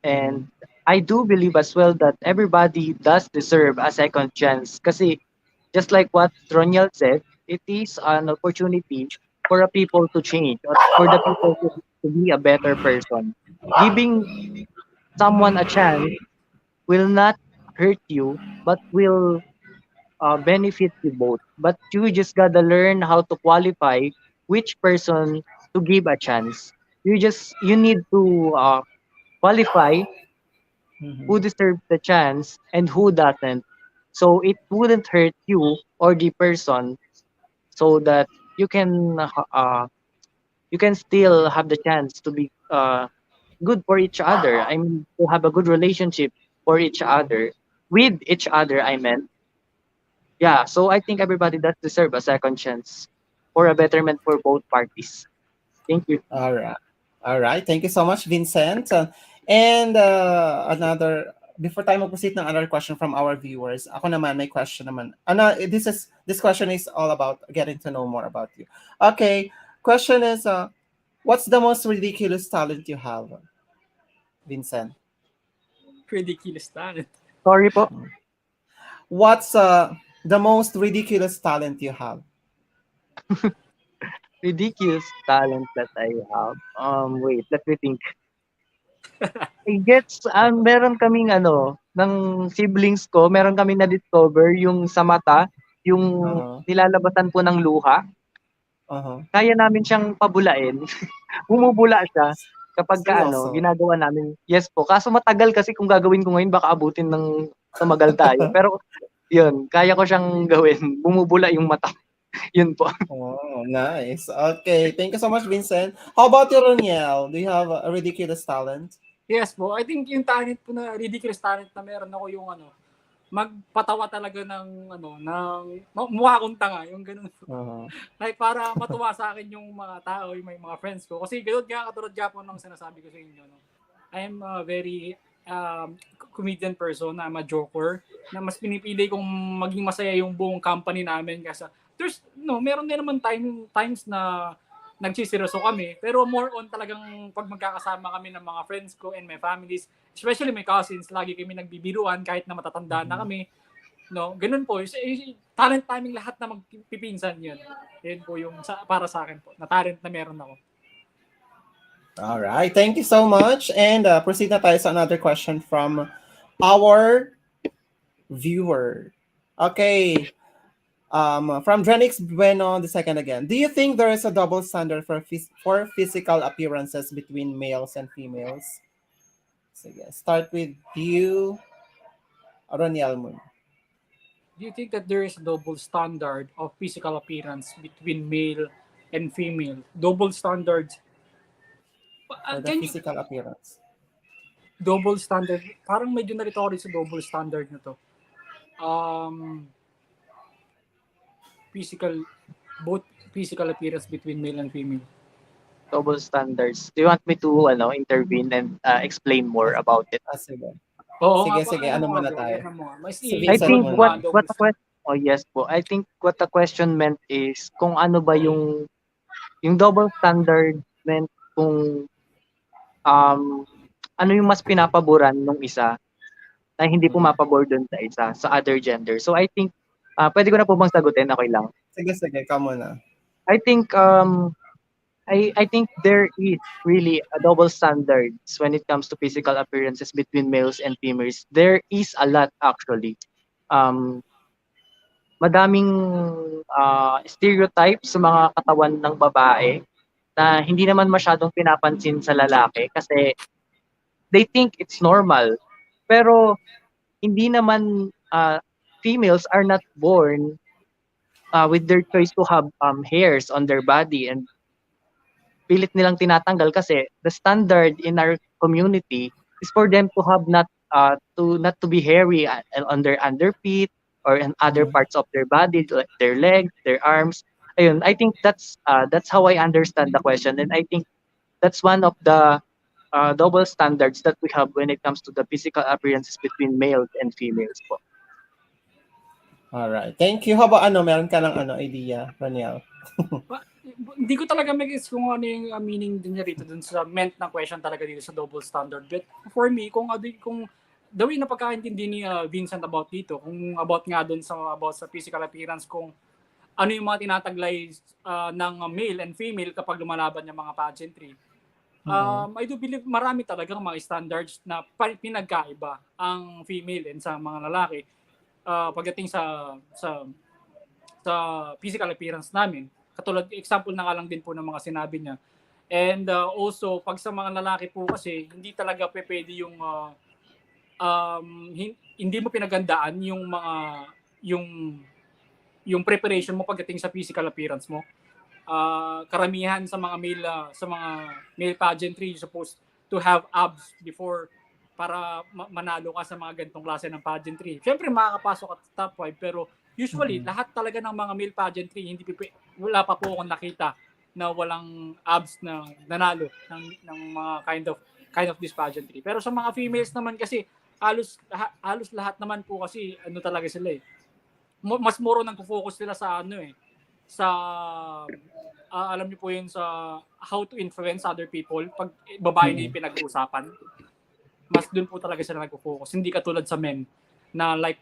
And I do believe as well that everybody does deserve a second chance. Kasi just like what Roniel said, it is an opportunity for a people to change or for the people to be a better person. Giving someone a chance will not hurt you, but will benefit you both. But you just gotta learn how to qualify which person to give a chance. You need to qualify who Mhm. deserves the chance and who doesn't. So it wouldn't hurt you or the person, so that you can you can still have the chance to be good for each other. I mean, to have a good relationship for each other, with each other. I meant, yeah. So I think everybody does deserve a second chance for a betterment for both parties. Thank you. All right. All right. Thank you so much, Vincent. And another, before tayo mag-proceed ng another question from our viewers, ako naman, may question naman. This question is all about getting to know more about you. Okay. Question is, what's the most ridiculous talent you have, Vincent? Ridiculous talent. Sorry po. What's the most ridiculous talent you have? Ridiculous talent that I have. Wait, let me think. I gets, meron kaming ng siblings ko, meron kaming na-discover yung sa mata, yung Uh-huh. nilalabasan po ng luha. Uh-huh. Kaya namin siyang pabulain. Bumubula siya kapag Seryoso. ginagawa namin. Yes po. Kaso matagal kasi kung gagawin ko ngayon, baka abutin ng tumagal tayo. Pero yun, kaya ko siyang gawin. Bumubula yung mata. Yun po. Oh, nice. Okay. Thank you so much, Vincent. How about you, Roniel? Do you have a ridiculous talent? Yes po. I think yung talent po na ridiculous talent na meron ako yung magpatawa talaga ng mukha kong tanga, yung ganun. Uh-huh. Like para matuwa sa akin yung mga tao, yung mga friends ko. Kasi ganun nga katulad nga po ng sinasabi ko sa inyo. No? I am a very comedian person, I'm a joker, na mas pinipili kong maging masaya yung buong company namin kasi meron din naman times na nagsiseryoso kami, pero more on talagang pag magkakasama kami ng mga friends ko and my families, especially my cousins, lagi kami nagbibiruan kahit na matatanda na kami. No, ganun po. Talent timing lahat na magpipinsan yun. Yun po yung para sa akin po, na talent na meron ako. All right. Thank you so much. And proceed na tayo sa another question from our viewer. Okay. From Drenix Bueno the second again. Do you think there is a double standard for physical appearances between males and females? Sige, start with you, Roniel Moon. Do you think that there is a double standard of physical appearance between male and female? Double standards. For the physical appearance. Double standard. Parang medyo narito ako rin sa double standard na to. Both physical appearance between male and female. Double standards. Do you want me to intervene and explain more about it? Sige. Oo, Sige. Ano muna tayo? I think what the question, oh yes po. I think what the question meant is kung ano ba yung double standard meant kung ano yung mas pinapaboran nung isa na hindi pumapabor doon sa isa, sa other gender. So I think pwede ko na po bang sagutin? Okay lang. Sige, come on na. I think I think there is really a double standards when it comes to physical appearances between males and females. There is a lot actually. Madaming stereotypes sa mga katawan ng babae na hindi naman masyadong pinapansin sa lalaki kasi they think it's normal. Pero hindi naman females are not born with their choice to have hairs on their body, and pilit nilang tinatanggal kasi the standard in our community is for them to have not to be hairy on their underfeet or in other parts of their body, like their legs, their arms. Ayun, I think that's how I understand the question, and I think that's one of the double standards that we have when it comes to the physical appearances between males and females po. All right. Thank you. How about meron ka ng idea, Roniel? Hindi ko talaga mag-guess kung ano yung meaning din niya rito dun sa meant na question talaga dito sa double standard. But for me, kung the way na pagkaintindi ni Vincent about dito, kung about nga dun about sa physical appearance, kung ano yung mga tinataglay ng male and female kapag lumalaban yung mga pageantry. I do believe marami talagang mga standards na pinagkaiba ang female and sa mga lalaki pagdating sa physical appearance namin. Katulad, example na nga lang din po ng mga sinabi niya. And also, pag sa mga lalaki po kasi, hindi talaga pwede yung hindi mo pinagandaan yung mga yung yung preparation mo pagdating sa physical appearance mo. Karamihan sa mga male pageantry, you're supposed to have abs before para manalo ka sa mga ganitong klase ng pageantry. Siyempre makakapasok at top 5 pero usually lahat talaga ng mga male pageantry wala pa po akong nakita na walang abs na nanalo ng mga kind of this pageantry. Pero sa mga females naman kasi halos lahat naman po kasi ano talaga sila eh. Mas moro nang focus sila sa ano eh sa alam niyo po yun sa how to influence other people pag babae na yung pinag-uusapan. Mas dun po talaga sila nagpo-focus. Hindi katulad sa men na like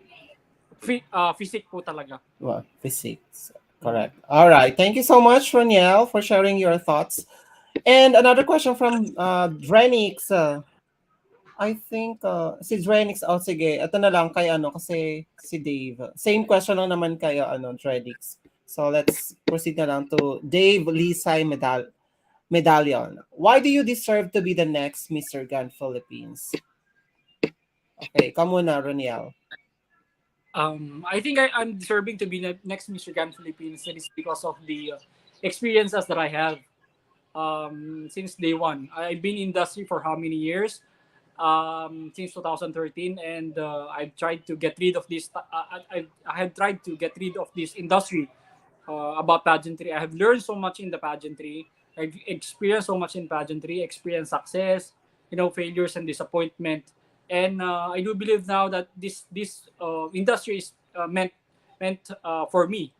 physique po talaga. Well, physics. Correct. All right. Thank you so much, Ronniel, for sharing your thoughts. And another question from Drenix. I think si Drenix, oh sige, ito na lang kay ano kasi si Dave. Same question lang naman kay Drenix. So let's proceed na lang to Dave Lisay Medallion. Why do you deserve to be the next Mr. Gun Philippines? Okay, come muna, Ronniel. I think I'm deserving to be the next Mr. Gun Philippines. It is because of the experiences that I have since day one. I've been in industry for how many years? Since 2013, and I've tried to get rid of this. I have tried to get rid of this industry about pageantry. I have learned so much in the pageantry. I've experienced so much in pageantry, experienced success, failures and disappointment. And I do believe now that this industry is meant for me.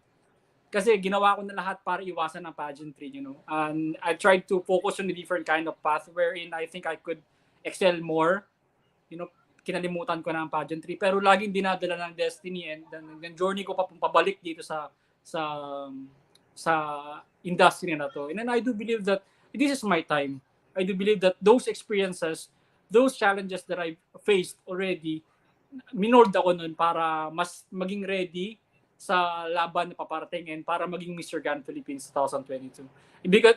Kasi ginawa ko na lahat para iwasan ang pageantry, And I tried to focus on a different kind of path wherein I think I could excel more. Kinalimutan ko na ang pageantry. Pero laging dinadala ng destiny and ng journey ko pabalik dito sa industry na to. And then I do believe that this is my time. I do believe that those experiences, those challenges that I've faced already, minold ako nun para mas maging ready sa laban na paparating and para maging Mr. Gun Philippines 2022.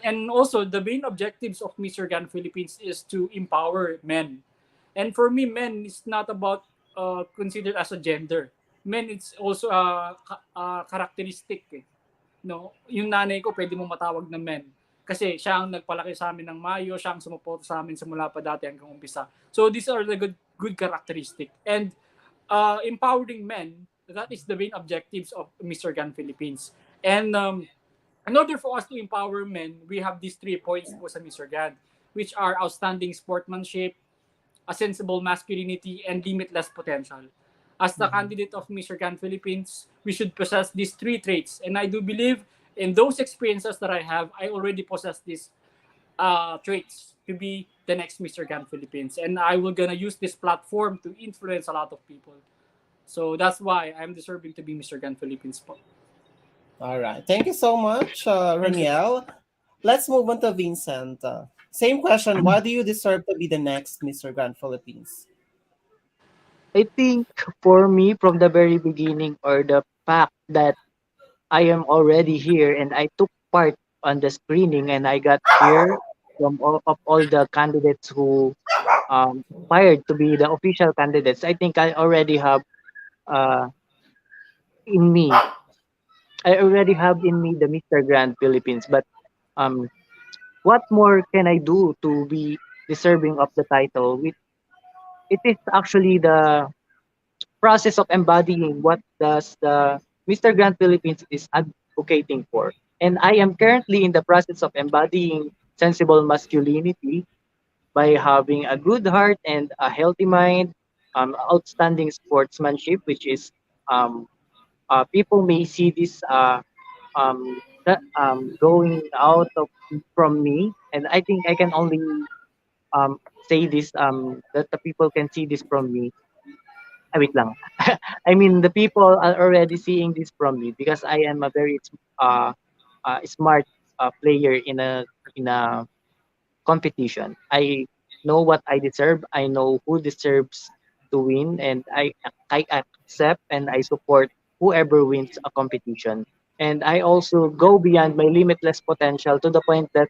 And also, the main objectives of Mr. Gun Philippines is to empower men. And for me, men is not about considered as a gender. Men, it's also a characteristic. No? Yung nanay ko, pwede mo matawag na men. Kasi siya ang nagpalaki sa amin ng mayo, siya ang sumuporta sa amin simula pa dati hanggang umpisa. So these are the good characteristic. And empowering men, that is the main objectives of Mr. Gun Philippines. And in order for us to empower men, we have these 3 points po sa Mr. Gun, which are outstanding sportsmanship, a sensible masculinity, and limitless potential. As the candidate of Mr. Gun Philippines, we should possess these 3 traits. And I do believe in those experiences that I have, I already possess these traits to be the next Mr. Gun Philippines. And I will gonna use this platform to influence a lot of people. So that's why I'm deserving to be Mr. Gun Philippines po. All right. Thank you so much, Ronniel. Let's move on to Vincent. Same question. Why do you deserve to be the next Mr. Gun Philippines? I think for me, from the very beginning, or the fact that I am already here and I took part on the screening and I got here from all the candidates who aspired to be the official candidates, I think I already have uh, in me. I already have in me the Mr. Grand Philippines. But um, what more can I do to be deserving of the title? It is actually the process of embodying what does the Mr. Grand Philippines is advocating for. And I am currently in the process of embodying sensible masculinity by having a good heart and a healthy mind, outstanding sportsmanship, which is people may see this going out of from me, and I think I can only say this that the people can see this from me. wait lang. I mean, the people are already seeing this from me because I am a very smart player in a competition. I know what I deserve. I know who deserves to win, and I accept and I support whoever wins a competition. And I also go beyond my limitless potential to the point that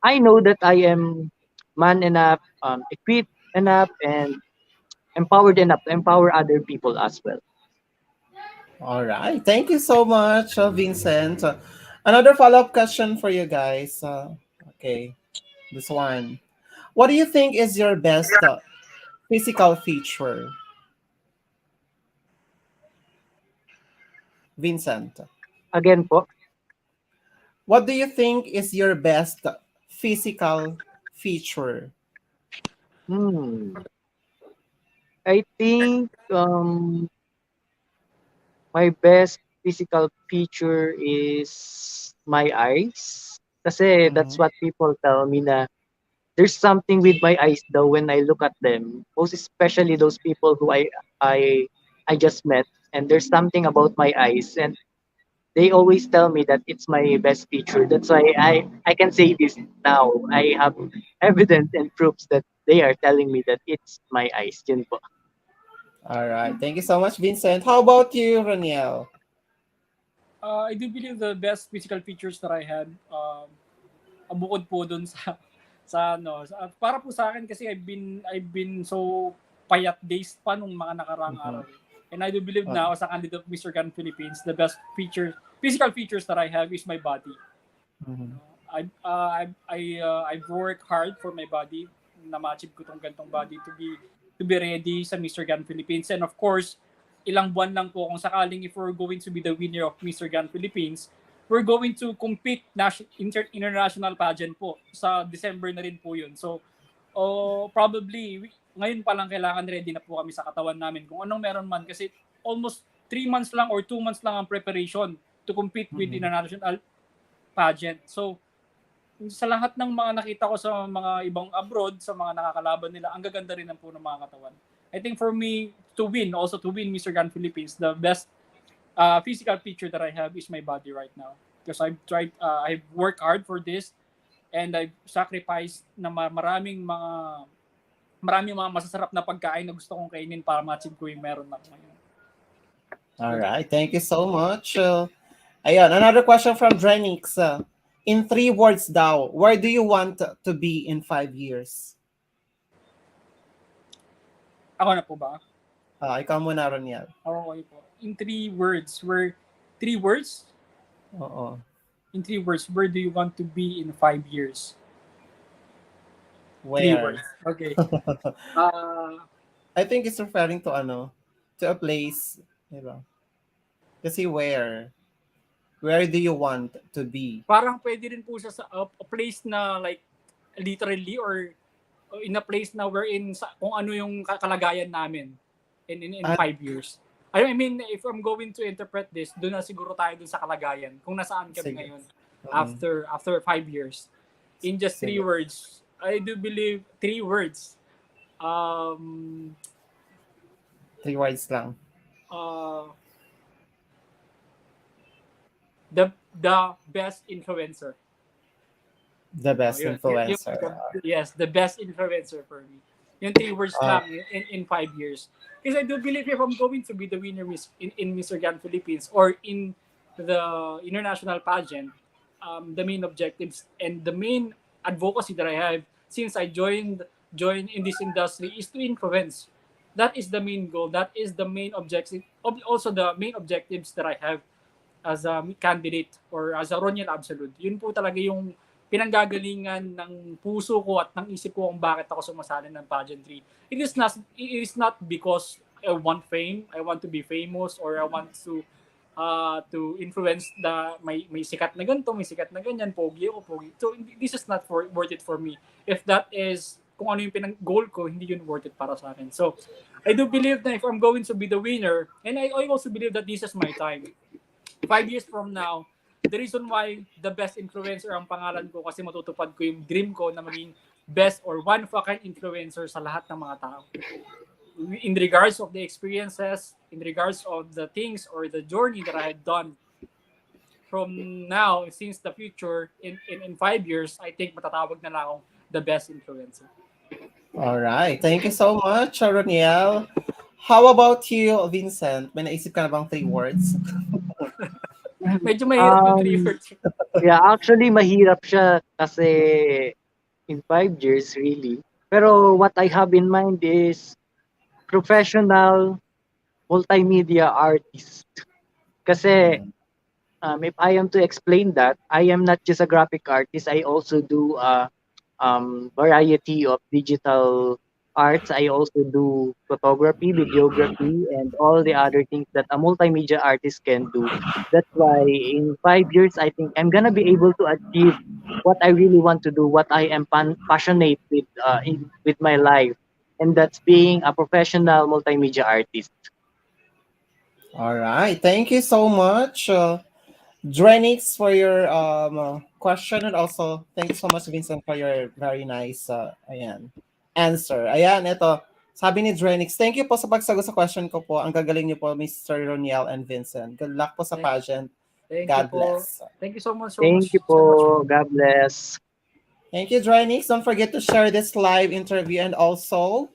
I know that I am man enough, equipped enough, and empowered enough to empower other people as well. All right. Thank you so much, Vincent. Another follow-up question for you guys. Okay, this one. What do you think is your best physical feature, Vincent? Again po, What do you think is your best physical feature? hmm, I think my best physical feature is my eyes. Kasi that's Mhm. what people tell me na there's something with my eyes though when I look at them. Most especially those people who I I just met, and there's something about my eyes, and they always tell me that it's my best feature. That's why I can say this now. I have evidence and proofs that they are telling me that it's my eyes. Yun po. All right. Thank you so much, Vincent. How about you, Roniel? I do believe the best physical features that I had, bukod po dun sa para po sa akin kasi I've been so payat days pa nung mga nakarang Mhm. araw. And I do believe Uh, now as a candidate of Mr. Gun Philippines, the best physical features that I have is my body. mhm. I've worked hard for my body na ma-achieve ko tong gantong body to be ready sa Mr. Gun Philippines. And of course, ilang buwan lang po kung sakaling if we're going to be the winner of Mr. Gun Philippines, we're going to compete international pageant po. Sa December na rin po yun. So, probably, ngayon pa lang kailangan ready na po kami sa katawan namin. Kung anong meron man. Kasi almost 3 months lang or 2 months lang ang preparation to compete with Mhm. international pageant. So, sa lahat ng mga nakita ko sa mga ibang abroad, sa mga nakakalaban nila, ang gaganda rin po ng mga katawan. I think for me, to win Mr. Gun Philippines, the best physical feature that I have is my body right now. Because I've worked hard for this, and I've sacrificed na maraming mga masasarap na pagkain na gusto kong kainin para ma-achieve ko yung meron ako ngayon. All right. Thank you so much. Ayan, another question from Drenix. In 3 words daw, where do you want to be in 5 years? Ako na po ba? Ikaw muna, Roniel. Okay po. In 3 words, 3 words? Oo. In 3 words, where do you want to be in 5 years? Three Where? words. Okay. Uh, I think it's referring to to a place, diba? Kasi where? Where do you want to be? Parang pwede rin po siya sa a place na like literally or in a place na wherein kung ano yung kalagayan namin in At 5 years. I mean, if I'm going to interpret this, doon na siguro tayo doon sa kalagayan. Kung nasaan kami sige. ngayon Mm, after 5 years. In just three sige. words, I do believe 3 words. Um, 3 words lang. uh, the best influencer. The Oh, best influencer. yes, the best influencer for me. Yung 3 words Uh, lang in 5 years. Because I do believe if I'm going to be the winner in Mr. Gan Philippines or in the international pageant, the main objectives and the main advocacy that I have since I joined in this industry is to influence. That is the main goal. That is the main objective. Also the main objectives that I have as a candidate or as a RONNIEL ABSALUD. Yun po talaga yung pinanggagalingan ng puso ko at ng isip ko kung bakit ako sumasali ng pageantry. It is not because I want fame, I want to be famous, or I want to influence may sikat na ganito, may sikat na ganyan, pogi ako, pogi. So this is not worth it for me. If that is kung ano yung goal ko, hindi yun worth it para sa akin. So I do believe that if I'm going to be the winner, and I also believe that this is my time. 5 years from now, the reason why the best influencer ang pangalan ko kasi matutupad ko yung dream ko na maging best or one of a kind influencer sa lahat ng mga tao. in regards of the experiences, in regards of the things or the journey that I had done from now since the future in 5 years, I think matatawag na lang akong the best influencer. All right. Thank you so much, Roniel. How about you, Vincent? May naisip ka na bang three words? Medyo mahirap yung three Um, words. yeah, actually mahirap siya kasi in 5 years really. Pero what I have in mind is professional multimedia artist. Kasi if I am to explain that, I am not just a graphic artist. I also do a variety of digital arts. I also do photography, videography, and all the other things that a multimedia artist can do. That's why in 5 years, I think I'm gonna be able to achieve what I really want to do, what I am passionate with with my life, and that's being a professional multimedia artist. All right. Thank you so much, Drenix, for your question. And also, thank you so much, Vincent, for your very nice answer. Ayan, ito. Sabi ni Drenix, thank you po sa pagsagot sa question ko po. Ang gagaling niyo po, Mr. Roniel and Vincent. Good luck po sa Thank, pageant. thank you God po. bless. Thank you so much, so Thank much, you so much. po. God bless. Thank you, Drenix. Don't forget to share this live interview and also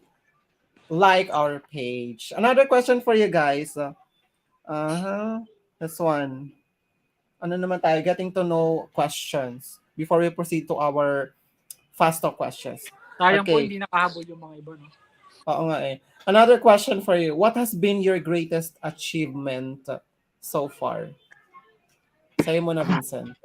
like our page. Another question for you guys. This one. Ano naman tayo? Getting to know questions before we proceed to our fast talk questions. Sayang po Okay. hindi nakahabol yung mga iba, no? Oo nga eh. Another question for you. What has been your greatest achievement so far? Sa'yo mo na, Vincent.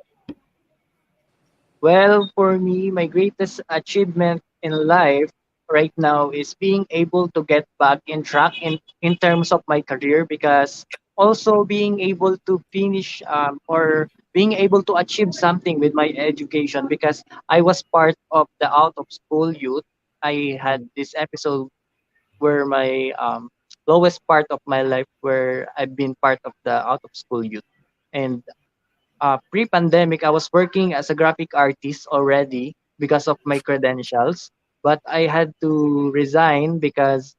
Well, for me, my greatest achievement in life right now is being able to get back in track in terms of my career, because also being able to finish or being able to achieve something with my education, because I was part of the out of school youth. I had this episode where my lowest part of my life where I've been part of the out of school youth. And pre-pandemic, I was working as a graphic artist already because of my credentials, but I had to resign because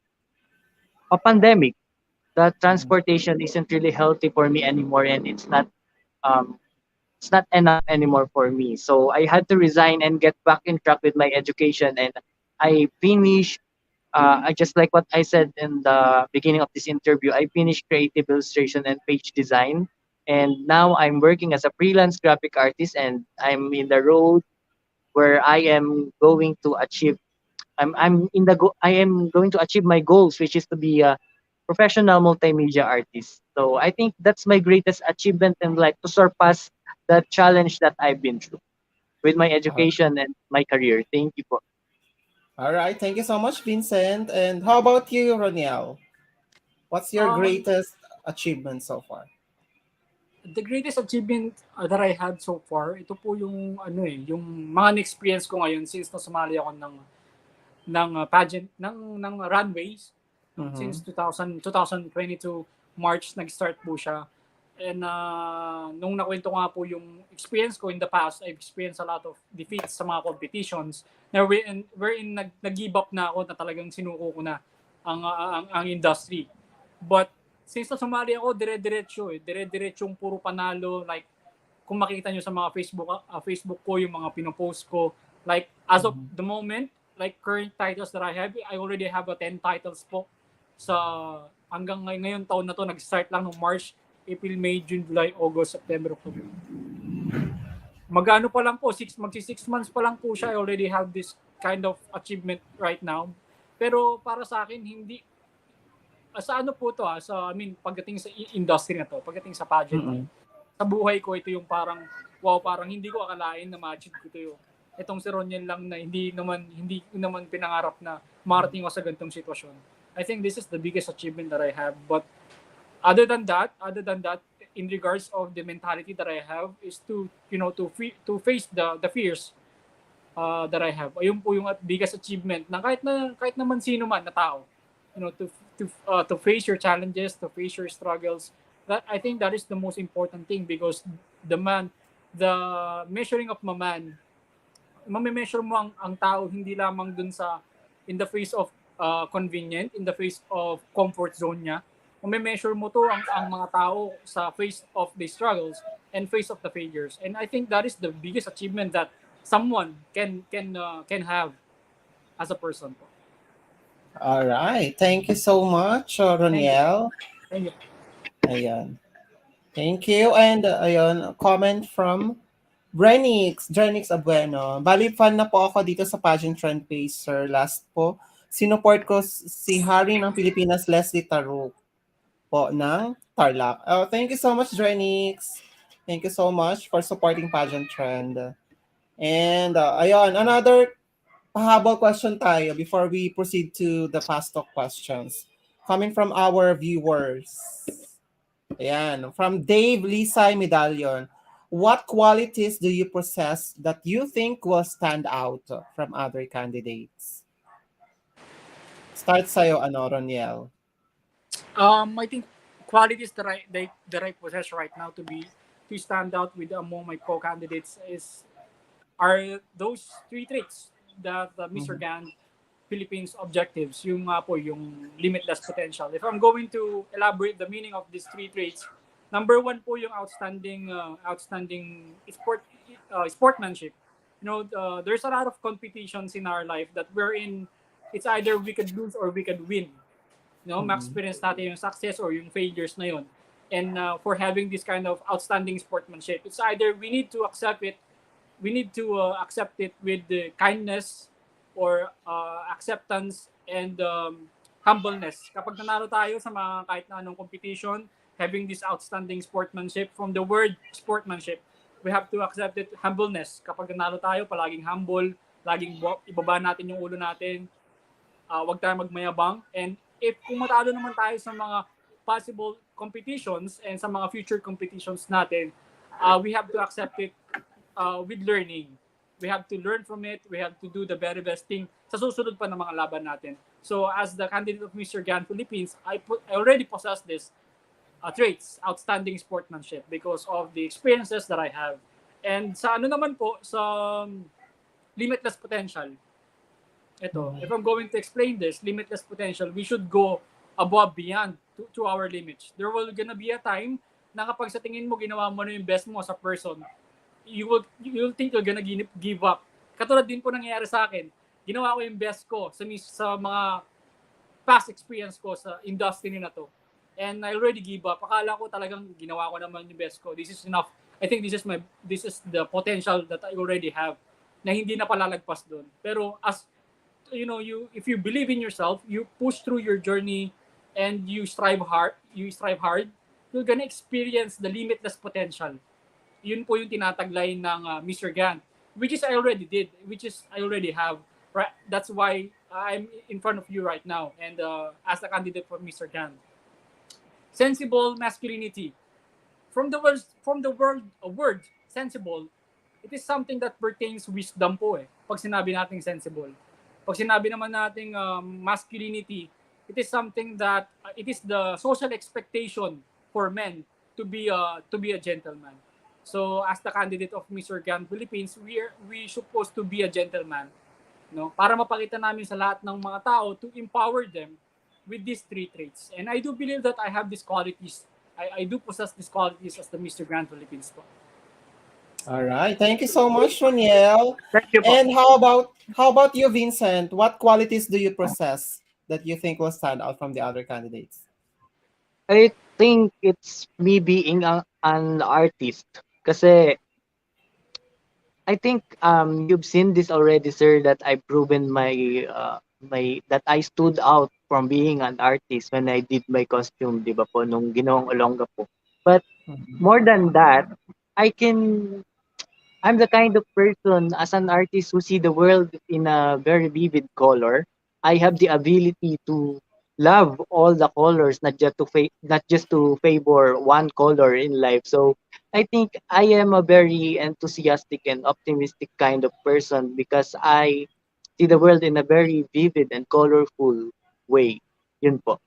of pandemic. The Mhm. transportation isn't really healthy for me anymore, and um, it's not enough anymore for me. So I had to resign and get back in track with my education, and I finished. I just like what I said in the beginning of this interview. I finished creative illustration and page design, and now I'm working as a freelance graphic artist, and I'm in the road where I am going to achieve. I am going to achieve my goals, which is to be a professional multimedia artist. So I think that's my greatest achievement in life, to surpass the challenge that I've been through with my Uh, education and my career. Thank you po. all right. Thank you so much, Vincent. And how about you, Roniel? What's your Um, greatest achievement so far? the greatest achievement that I had so far, ito po yung ano yung mga experience ko ngayon since na sumali ako ng pageant ng runways Mm-hmm. since 2022 March nag-start po siya. And nung nakwento ko nga po yung experience ko in the past, I've experienced a lot of defeats sa mga competitions na wherein nag-give up na ako na talagang sinuko ko na ang industry. But since na sumali ako, dire-diretsong puro panalo. Like, kung makita nyo sa mga Facebook ko, yung mga pinopost ko, like, as of the moment, like, current titles that I already have a 10 titles po sa hanggang ngayon taon na to, nag-start lang no March, April, May, June, July, August, September, October. Magano pa lang po, magsi 6 months pa lang po siya, I already have this kind of achievement right now. Pero para sa akin, hindi, sa ano po to sa, I mean, pagdating sa industry na to, pagdating sa pageant na Mm-hmm. sa buhay ko, ito yung parang, wow, parang hindi ko akalain na ma-achieve ko ito yung, itong si Roniel lang na hindi naman pinangarap na marating ako sa ganitong sitwasyon. I think this is the biggest achievement that I have. But other than that, in regards of the mentality that I have is to, to face the fears that I have. Ayun po yung biggest achievement na kahit naman sino man na tao, to face your challenges, to face your struggles. That I think that is the most important thing, because the measuring of man, mame-measure mo ang tao hindi lamang dun sa in the face of convenient in the face of comfort zone niya. Kung may measure mo to ang mga tao sa face of the struggles and face of the failures. And I think that is the biggest achievement that someone can have as a person po. All right. Thank you so much, Thank you. Roniel. Thank you. Ayan. Thank you. And ayun, comment from Drenix Abueno. Bali, fan na po ako dito sa Pageant Trend page, sir. Last po, sinuport ko si Hari ng Pilipinas, Leslie Taruk po ng Tarlac. Oh, thank you so much, Drenix. Thank you so much for supporting Pageant Trend. And ayun, another pahabol question tayo before we proceed to the fast talk questions. Coming from our viewers. Ayan, from Dave Lisay Medallion. What qualities do you possess that you think will stand out from other candidates? Start sa'yo, Roniel. I think qualities that I possess right now to stand out with among my co-candidates are those three traits that Mr. Gan Philippines objectives, yung po yung limitless potential. If I'm going to elaborate the meaning of these three traits, number one po yung outstanding sportsmanship. You know, there's a lot of competitions in our life that we're in. It's either we could lose or we could win. You know, ma-experience natin yung success or yung failures na yun. And for having this kind of outstanding sportsmanship, it's either we need to accept it with the kindness or acceptance and humbleness. Kapag nanalo tayo sa mga kahit na anong competition, having this outstanding sportsmanship, from the word sportsmanship, we have to accept it, humbleness. Kapag nanalo tayo, palaging humble, laging ibaba natin yung ulo natin, wag tayo magmayabang. And if kung matalo naman tayo sa mga possible competitions and sa mga future competitions natin, we have to accept it with learning. We have to learn from it. We have to do the very best thing sa susunod pa ng mga laban natin. So as the candidate of Mr. Gan Philippines, I already possess this traits, outstanding sportsmanship because of the experiences that I have. And sa ano naman po, sa limitless potential, ito, if I'm going to explain this, limitless potential, we should go above, beyond to our limits. There will gonna be a time na kapag sa tingin mo ginawa mo na yung best mo sa person, you'll think you're gonna give up. Katulad din po nangyayari sa akin. Ginawa ko yung best ko sa mga past experience ko sa industry na to. And I already give up. Akala ko talagang ginawa ko naman yung best ko. This is enough. I think this is the potential that I already have na hindi na palalagpas doon. Pero as you know, if you believe in yourself, you push through your journey and you strive hard, you're gonna experience the limitless potential. Yun po yung tinataglay ng Mr. Gan, which is I already did, which is I already have. Right? That's why I'm in front of you right now and as a candidate for Mr. Gan. Sensible masculinity. From the word sensible, it is something that pertains wisdom po eh. Pag sinabi nating sensible. Pag sinabi naman nating masculinity, it is something that it is the social expectation for men to be a gentleman. So as the candidate of Mr. Gan Philippines, we supposed to be a gentleman, no? Para mapakita namin sa lahat ng mga tao to empower them with these three traits. And I do believe that I have these qualities. I do possess these qualities as the Mr. Gan Philippines po. All right. Thank you so much, Roniel. Thank you po. And how about you, Vincent? What qualities do you possess that you think will stand out from the other candidates? I think it's me being an artist. Kasi I think you've seen this already, sir, that I've proven that I stood out from being an artist when I did my costume, di ba po, nung ginawang Olongga po. But more than that, I'm the kind of person as an artist who see the world in a very vivid color. I have the ability to love all the colors, not just to favor one color in life. So I think I am a very enthusiastic and optimistic kind of person because I see the world in a very vivid and colorful way. Yun po.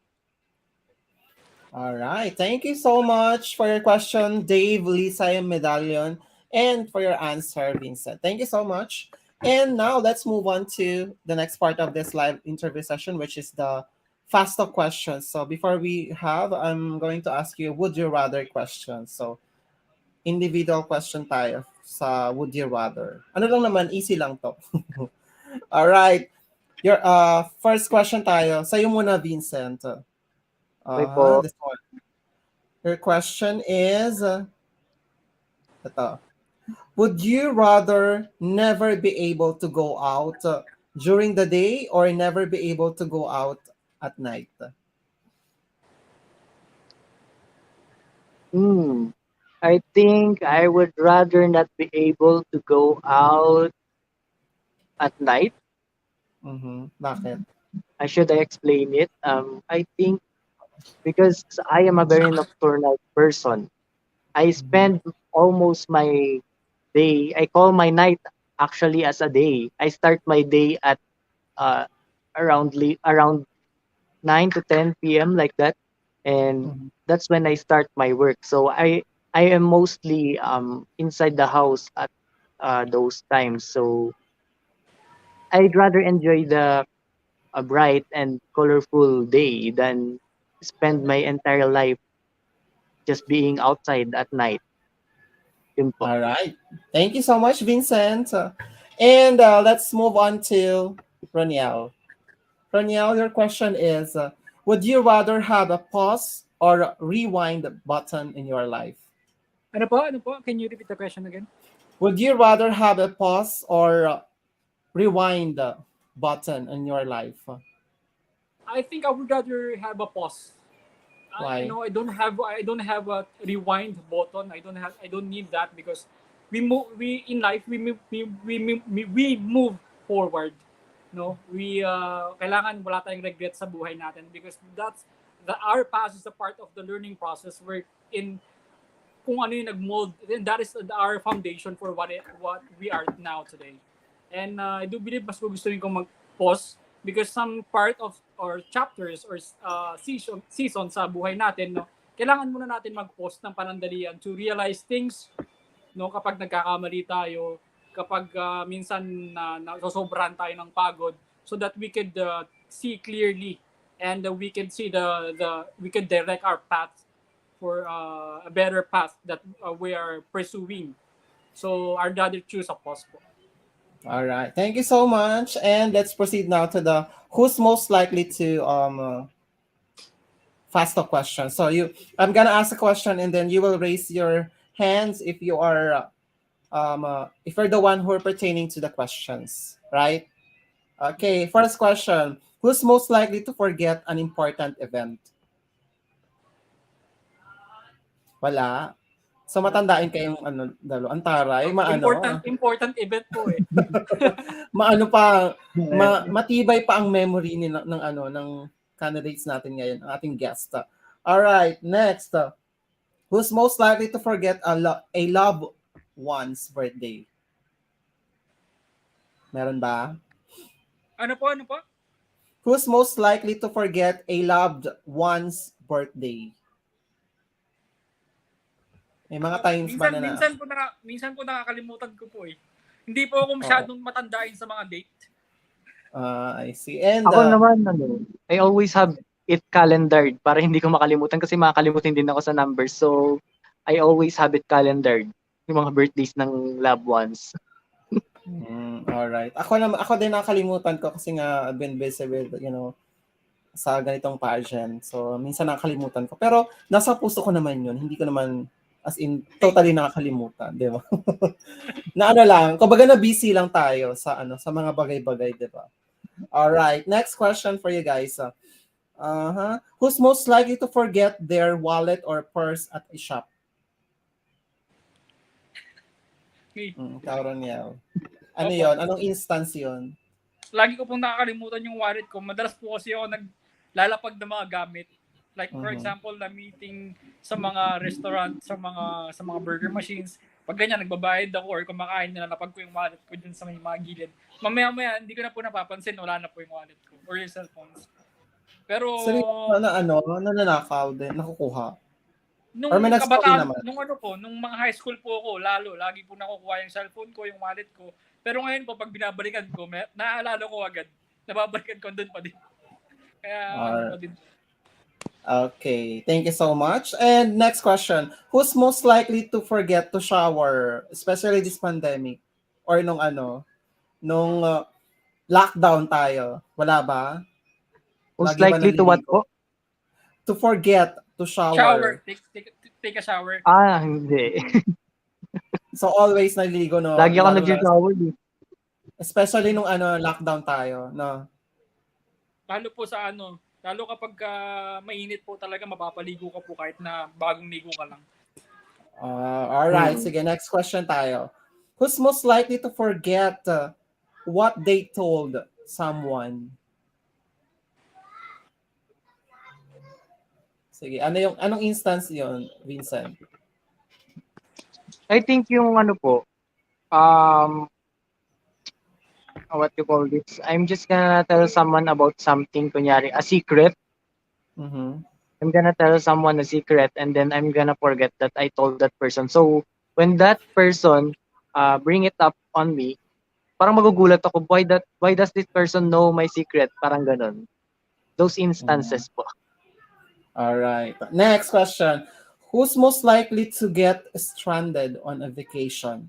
All right. Thank you so much for your question, Dave, Lisa, and Medallion, and for your answer, Vincent. Thank you so much. And now let's move on to the next part of this live interview session, which is the fast talk questions. So before we have, I'm going to ask you would you rather questions. So individual question tayo sa would you rather. Ano lang naman, easy lang to. All right. Your first question tayo. Sa'yo muna, Vincent. Okay po. This one. Your question is ito. Would you rather never be able to go out during the day or never be able to go out at night? Hmm. I think I would rather not be able to go out at night. Mm-hmm. Bakit? Should I explain it? I think because I am a very nocturnal person. I Mm-hmm. spend almost my day. I call my night actually as a day. I start my day at uh around 9 to 10 p.m. like that, and Mm-hmm. that's when I start my work. So I am mostly inside the house at those times. So I'd rather enjoy the a bright and colorful day than spend my entire life just being outside at night. Yun po. All right. Thank you so much, Vincent. And let's move on to Roniel. Roniel, your question is would you rather have a pause or rewind button in your life? Ano po? Ano po? Can you repeat the question again? Would you rather have a pause or rewind button in your life? I think I would rather have a pause. Why? I don't have a rewind button. I don't need that because we in life we move forward. No, we kailangan wala tayong regret sa buhay natin because that's the our past is a part of the learning process where in kung ano yung nag-mold, then that is our foundation for what we are now today. And I do believe mas gugustuhin kong mag-pause because some part of or chapters or season sa buhay natin, no, kailangan muna natin mag-pause ng panandalian to realize things, no, kapag nagkakamali tayo, kapag minsan nasosobrahan tayo ng pagod, so that we could see clearly and we could see we could direct our path for a better path that we are pursuing. So I'd rather choose a pause po. All right. Thank you so much. And let's proceed now to the who's most likely to fast talk question. So I'm gonna ask a question, and then you will raise your hands if you're the one who are pertaining to the questions, right? Okay. First question: who's most likely to forget an important event? Wala. So matandain kayong ang taray, Important event po eh. maano pa, matibay pa ang memory ng candidates natin ngayon, ang ating guest. All right, next. Who's most likely to forget a loved one's birthday? Meron ba? Ano po, ano po? Who's most likely to forget a loved one's birthday? May mga times ba na minsan po nakakalimutan ko po eh. Hindi po ako masyadong matandain sa mga date. I see. And Ako naman, I always have it calendared para hindi ko makalimutan kasi makakalimutan din ako sa numbers. So, I always have it calendared, yung mga birthdays ng loved ones. all right. Ako din nakalimutan ko kasi nga I've been busy with, sa ganitong pageant. So, minsan nakakalimutan ko. Pero, nasa puso ko naman yun. Hindi ko naman, as in, totally nakakalimutan. Di ba? na lang, kumbaga na busy lang tayo sa mga bagay-bagay, di ba? Alright, next question for you guys. Who's most likely to forget their wallet or purse at a shop? Tauroniel. Ano yon? Anong instance yon? Lagi ko pong nakakalimutan yung wallet ko. Madalas po kasi ako naglalapag ng mga gamit. Like for example, na meeting sa mga restaurant, sa mga burger machines. Pag ganyan, nagbabayad ako or kumakain, nilalapag ko yung wallet ko dun sa may mga gilid. Mamaya, hindi ko na po napapansin, wala na po yung wallet ko or yung cellphones. Pero nananakaw din, nakukuha. Nung or may kabataan, naman? nung mga high school po ako, lagi po nakukuha yung cellphone ko, yung wallet ko. Pero ngayon po, pag binabalikan ko, naaalala ko agad. Nababalikan ko doon pa din. Kaya ano pa Or, din. okay, thank you so much. And next question, who's most likely to forget to shower, especially this pandemic? Or nung lockdown tayo? Wala ba? Most Lagi ba likely to what naliligo? po? To forget to Shower. shower. Take a shower. Hindi. So always naliligo, no? Lagi ako Lalo na, nag-shower eh. especially nung lockdown tayo, no? Lalo po sa lalo kapag mainit po talaga, mapapaligo ka po kahit na bagong ligo ka lang. Alright, sige, next question tayo. Who's most likely to forget what they told someone? Sige, anong instance yon, Vincent? I think yung um, what you call this, I'm just gonna tell someone about something, kunyari, a secret. Mm-hmm. I'm gonna tell someone a secret and then I'm gonna forget that I told that person. So, when that person bring it up on me, parang magugulat ako, why does this person know my secret? Parang ganun. Those instances po. Alright. Next question. Who's most likely to get stranded on a vacation?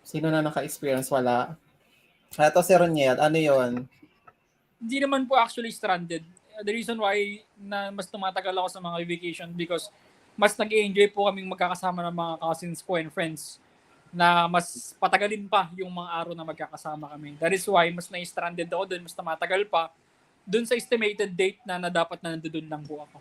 Sino na naka-experience? Wala. Ito si Roniel. Ano yon? Hindi naman po actually stranded. The reason why na mas tumatagal ako sa mga vacation because mas nag-enjoy po kaming magkakasama ng mga cousins ko and friends na mas patagalin pa yung mga araw na magkakasama kami. That is why mas na-stranded ako doon, mas tumatagal pa doon sa estimated date na dapat na nandoon lang po ako.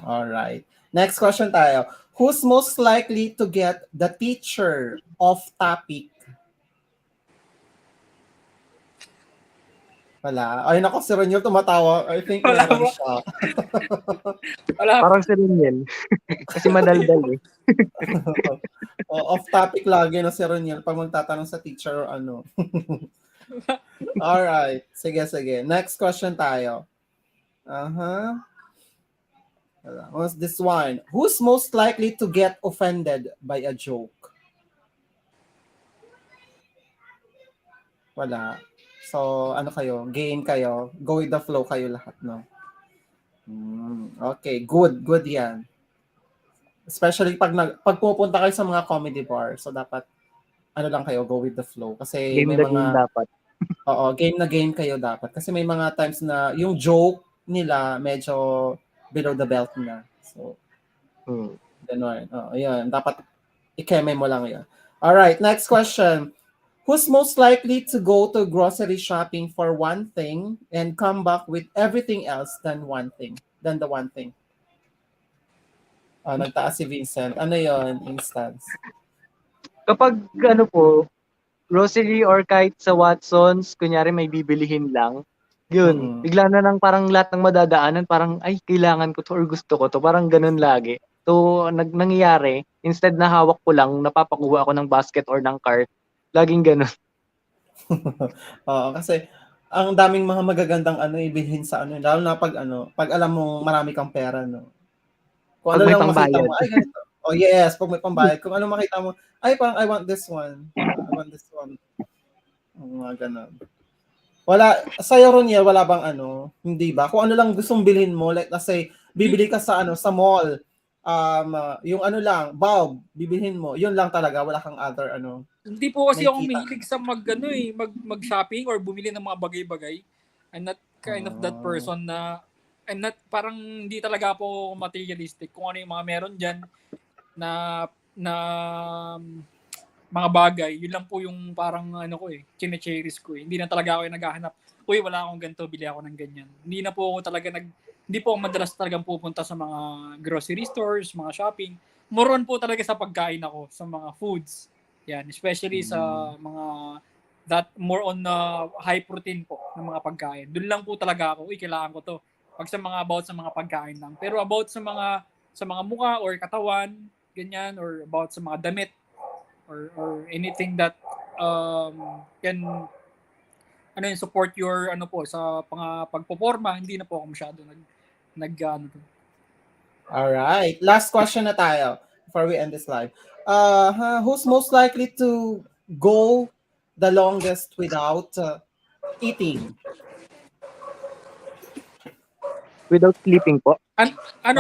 Alright. Next question tayo. Who's most likely to get the teacher off topic? Wala. Ay, nako, si Roniel tumatawa. I think Wala meron ba? siya. Wala. Parang si Roniel. Kasi madaldal eh. Off topic lagi na si Roniel pag magtatanong sa teacher or ano. Alright. Sige, sige. Next question tayo. What's this one? Who's most likely to get offended by a joke? Wala. So, ano kayo? Game kayo? Go with the flow kayo lahat, no? Okay, good. Good yan. Especially pag pupunta kayo sa mga comedy bar. So, dapat, ano lang kayo, go with the flow. Kasi Game may na game mga, dapat. game na game kayo dapat. Kasi may mga times na yung joke nila medyo below the belt na. So, ganun. Ayan. Dapat i-keme mo lang yun. Alright, next question. Who's most likely to go to grocery shopping for one thing and come back with everything else than the one thing? Nagtaas si Vincent. Ano yon instance? Kapag grocery or kahit sa Watsons, kunyari may bibilihin lang, yun, bigla na lang parang lahat ng madadaanan, parang, ay, kailangan ko to or gusto ko to, parang ganun lagi. So, nangyayari, instead na hawak ko lang, napapakuha ako ng basket or ng cart, laging ganun. Oo, kasi ang daming mga magagandang ibilhin sa lalo na pag alam mong marami kang pera, no? Kung Pag ano may lang makita pangbayad. mo, ay ganito. Oh yes, pag may pambayad. Kung ano makita mo, ay parang I want this one. I want this one. Mga ganun. Wala, sa'yo Roniel, wala bang hindi ba? Kung ano lang gustong bilhin mo, like let's say, bibili ka sa sa mall, yung lang, bulb, bibilhin mo, yun lang talaga, wala kang other Hindi po kasi ako nakikita. mahilig sa mag-shopping or bumili ng mga bagay-bagay. I'm not kind of that person na I'm not, parang hindi talaga ako materialistic. Kung ano yung mga meron dyan na mga bagay, yun lang po yung parang chine-cherish ko eh. Hindi na talaga ako yung naghahanap, uy, wala akong ganito, bili ako ng ganyan. Hindi na po ako talaga hindi po ako madalas talagang pupunta sa mga grocery stores, mga shopping. Moron po talaga sa pagkain ako, sa mga foods. Yan, especially sa mga that more on high protein po ng mga pagkain. Doon lang po talaga ako, uy, kailangan ko to. Pag sa mga about sa mga pagkain lang. Pero about sa mga mukha or katawan, ganyan, or about sa mga damit, or anything that can support your sa pagpoporma, hindi na po ako masyado nag Alright, last question na tayo. before we end this live. Who's most likely to go the longest without eating? Without sleeping po. Ano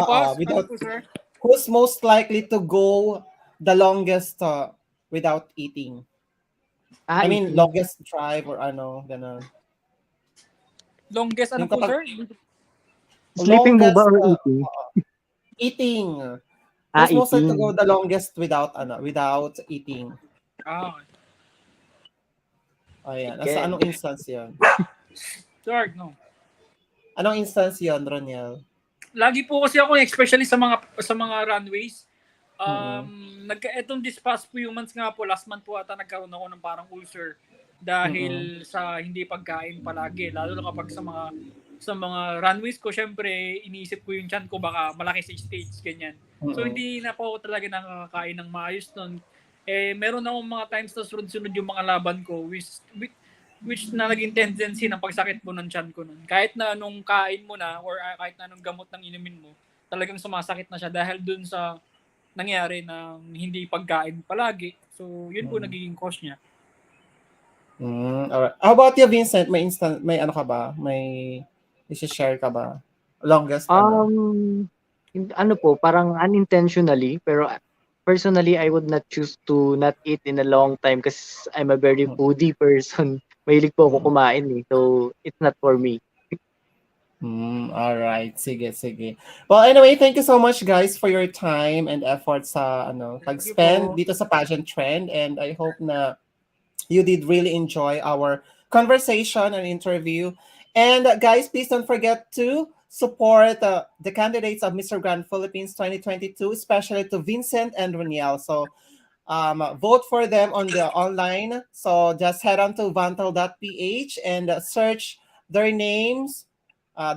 po? Ano Without po, sir? who's most likely to go the longest without eating? I mean, Eating. longest drive or ano, ganun. Longest ano Yung po, kapag sir? Sleeping mo ba longest or eating? eating. Who's most likely to go Eating. the longest without eating? Ah, Ayan. Sa Chicken. anong instance 'yon? sir, no. Anong instance 'yon, Roniel? Lagi po kasi ako, especially sa mga runways. Mm-mm. Etong this past few months nga po, last month po ata nagkaroon ako ng parang ulcer Mm-mm. dahil sa hindi pagkain palagi, lalo na kapag sa mga runways ko, syempre iniisip ko yung tiyan ko baka malaki sa stage, ganyan. So Mm-mm. hindi na po ako talaga nakakain ng maayos nun. Meron akong mga times na sunod-sunod yung mga laban ko, which na naging tendency ng pagsakit po ng tiyan ko nun. Kahit na anong kain mo na or kahit na anong gamot ng inumin mo, talagang sumasakit na siya dahil dun sa nangyari ng hindi pagkain palagi. So, yun po nagiging cause niya. Alright. How about you, Vincent? May ano ka ba? May i-share ka ba? Longest ano? Um, Ano po, parang unintentionally, pero personally, I would not choose to not eat in a long time kasi I'm a very Mm. foodie person. Mahilig po ako Mm. kumain eh. So, it's not for me. All right. Sige, sige. Well, anyway, thank you so much guys for your time and effort sa Thank you pag-spend po. dito sa pageant trend, and I hope na you did really enjoy our conversation and interview. And guys, please don't forget to support the candidates of Mr. Grand Philippines 2022, especially to Vincent and Roniel. So vote for them on the online. So just head on to vantal.ph and search their names,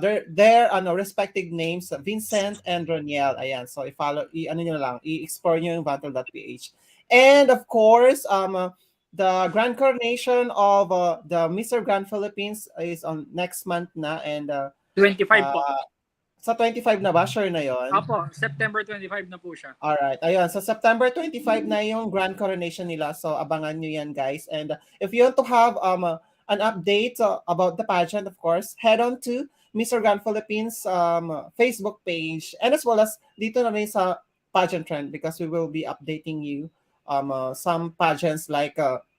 their respective names, Vincent and Roniel. Ayan. So i-follow, ano nyo lang, i-explore nyo yung vantal.ph. And of course, the grand coronation of the Mr. Grand Philippines is on next month na, and 25 po. uh, sa 25 na ba? Sure na yon? Apo, September 25 na po siya. Alright, ayun. So September 25 na yung grand coronation nila. So abangan nyo yan, guys. And if you want to have an update about the pageant, of course, head on to Mr. Grand Philippines Facebook page, and as well as dito na rin sa pageant trend, because we will be updating you some pageants like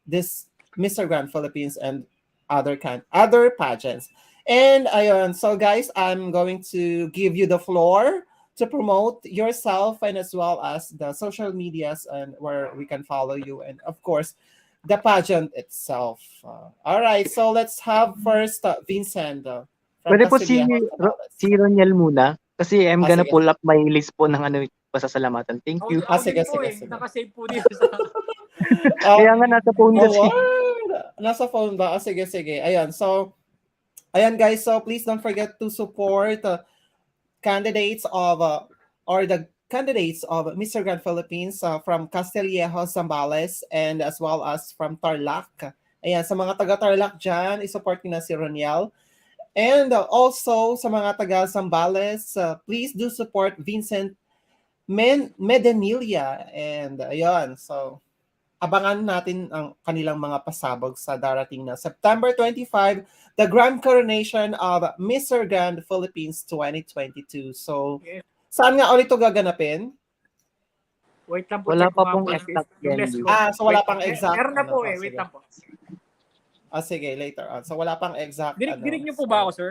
this Mr. Grand Philippines and other pageants. And ayun, so guys, I'm going to give you the floor to promote yourself, and as well as the social medias and where we can follow you, and of course the pageant itself. All right, so let's have first Vincent from Pwede po Castillejos, Zambales. si Roniel muna kasi I'm gonna Sige. pull up my list po ng pasasalamatan. Thank you. Ako Sige, din po sige, sige. Nakasave po dito sa... Kaya nga nasa phone Oh, kasi. nasa phone ba? Sige, sige. Ayan, so ayan guys, so please don't forget to support candidates of or the candidates of Mr. Grand Philippines from Castillejos, Zambales, and as well as from Tarlac. Ayan, sa mga taga Tarlac dyan, isupport nyo na si Roniel. And also sa mga taga Zambales, please do support Vincent Medenillia. And ayun, so abangan natin ang kanilang mga pasabog sa darating na September 25, the grand coronation of Mr. Grand Philippines 2022. So, Yes. saan nga ulit ito gaganapin? Wait lang po, Wala check pa ko nga pong po exact yung list venue. ko. So wala Wait, pang exact. Meron na po wait sige. lang po. Sige, later on. So wala pang exact. Dinig niyo po So, ba ako, sir?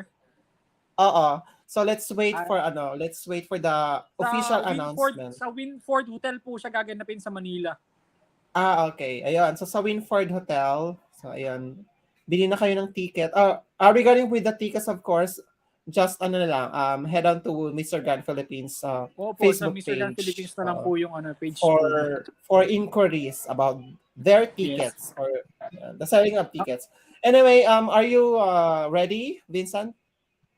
Oo. So let's wait Ah, for the official Winford, announcement. sa Winford Hotel po siya gaganapin sa Manila. Okay. Ayun. So sa Winford Hotel. So ayun. Bili na kayo ng ticket. Regarding with the tickets, of course, just na lang, head on to Mr. Grand Philippines Opo, sa Facebook Mr. Grand page Philippines na lang po yung page for po. inquiries about their Yes. tickets or the selling of tickets. Anyway, are you ready, Vincent?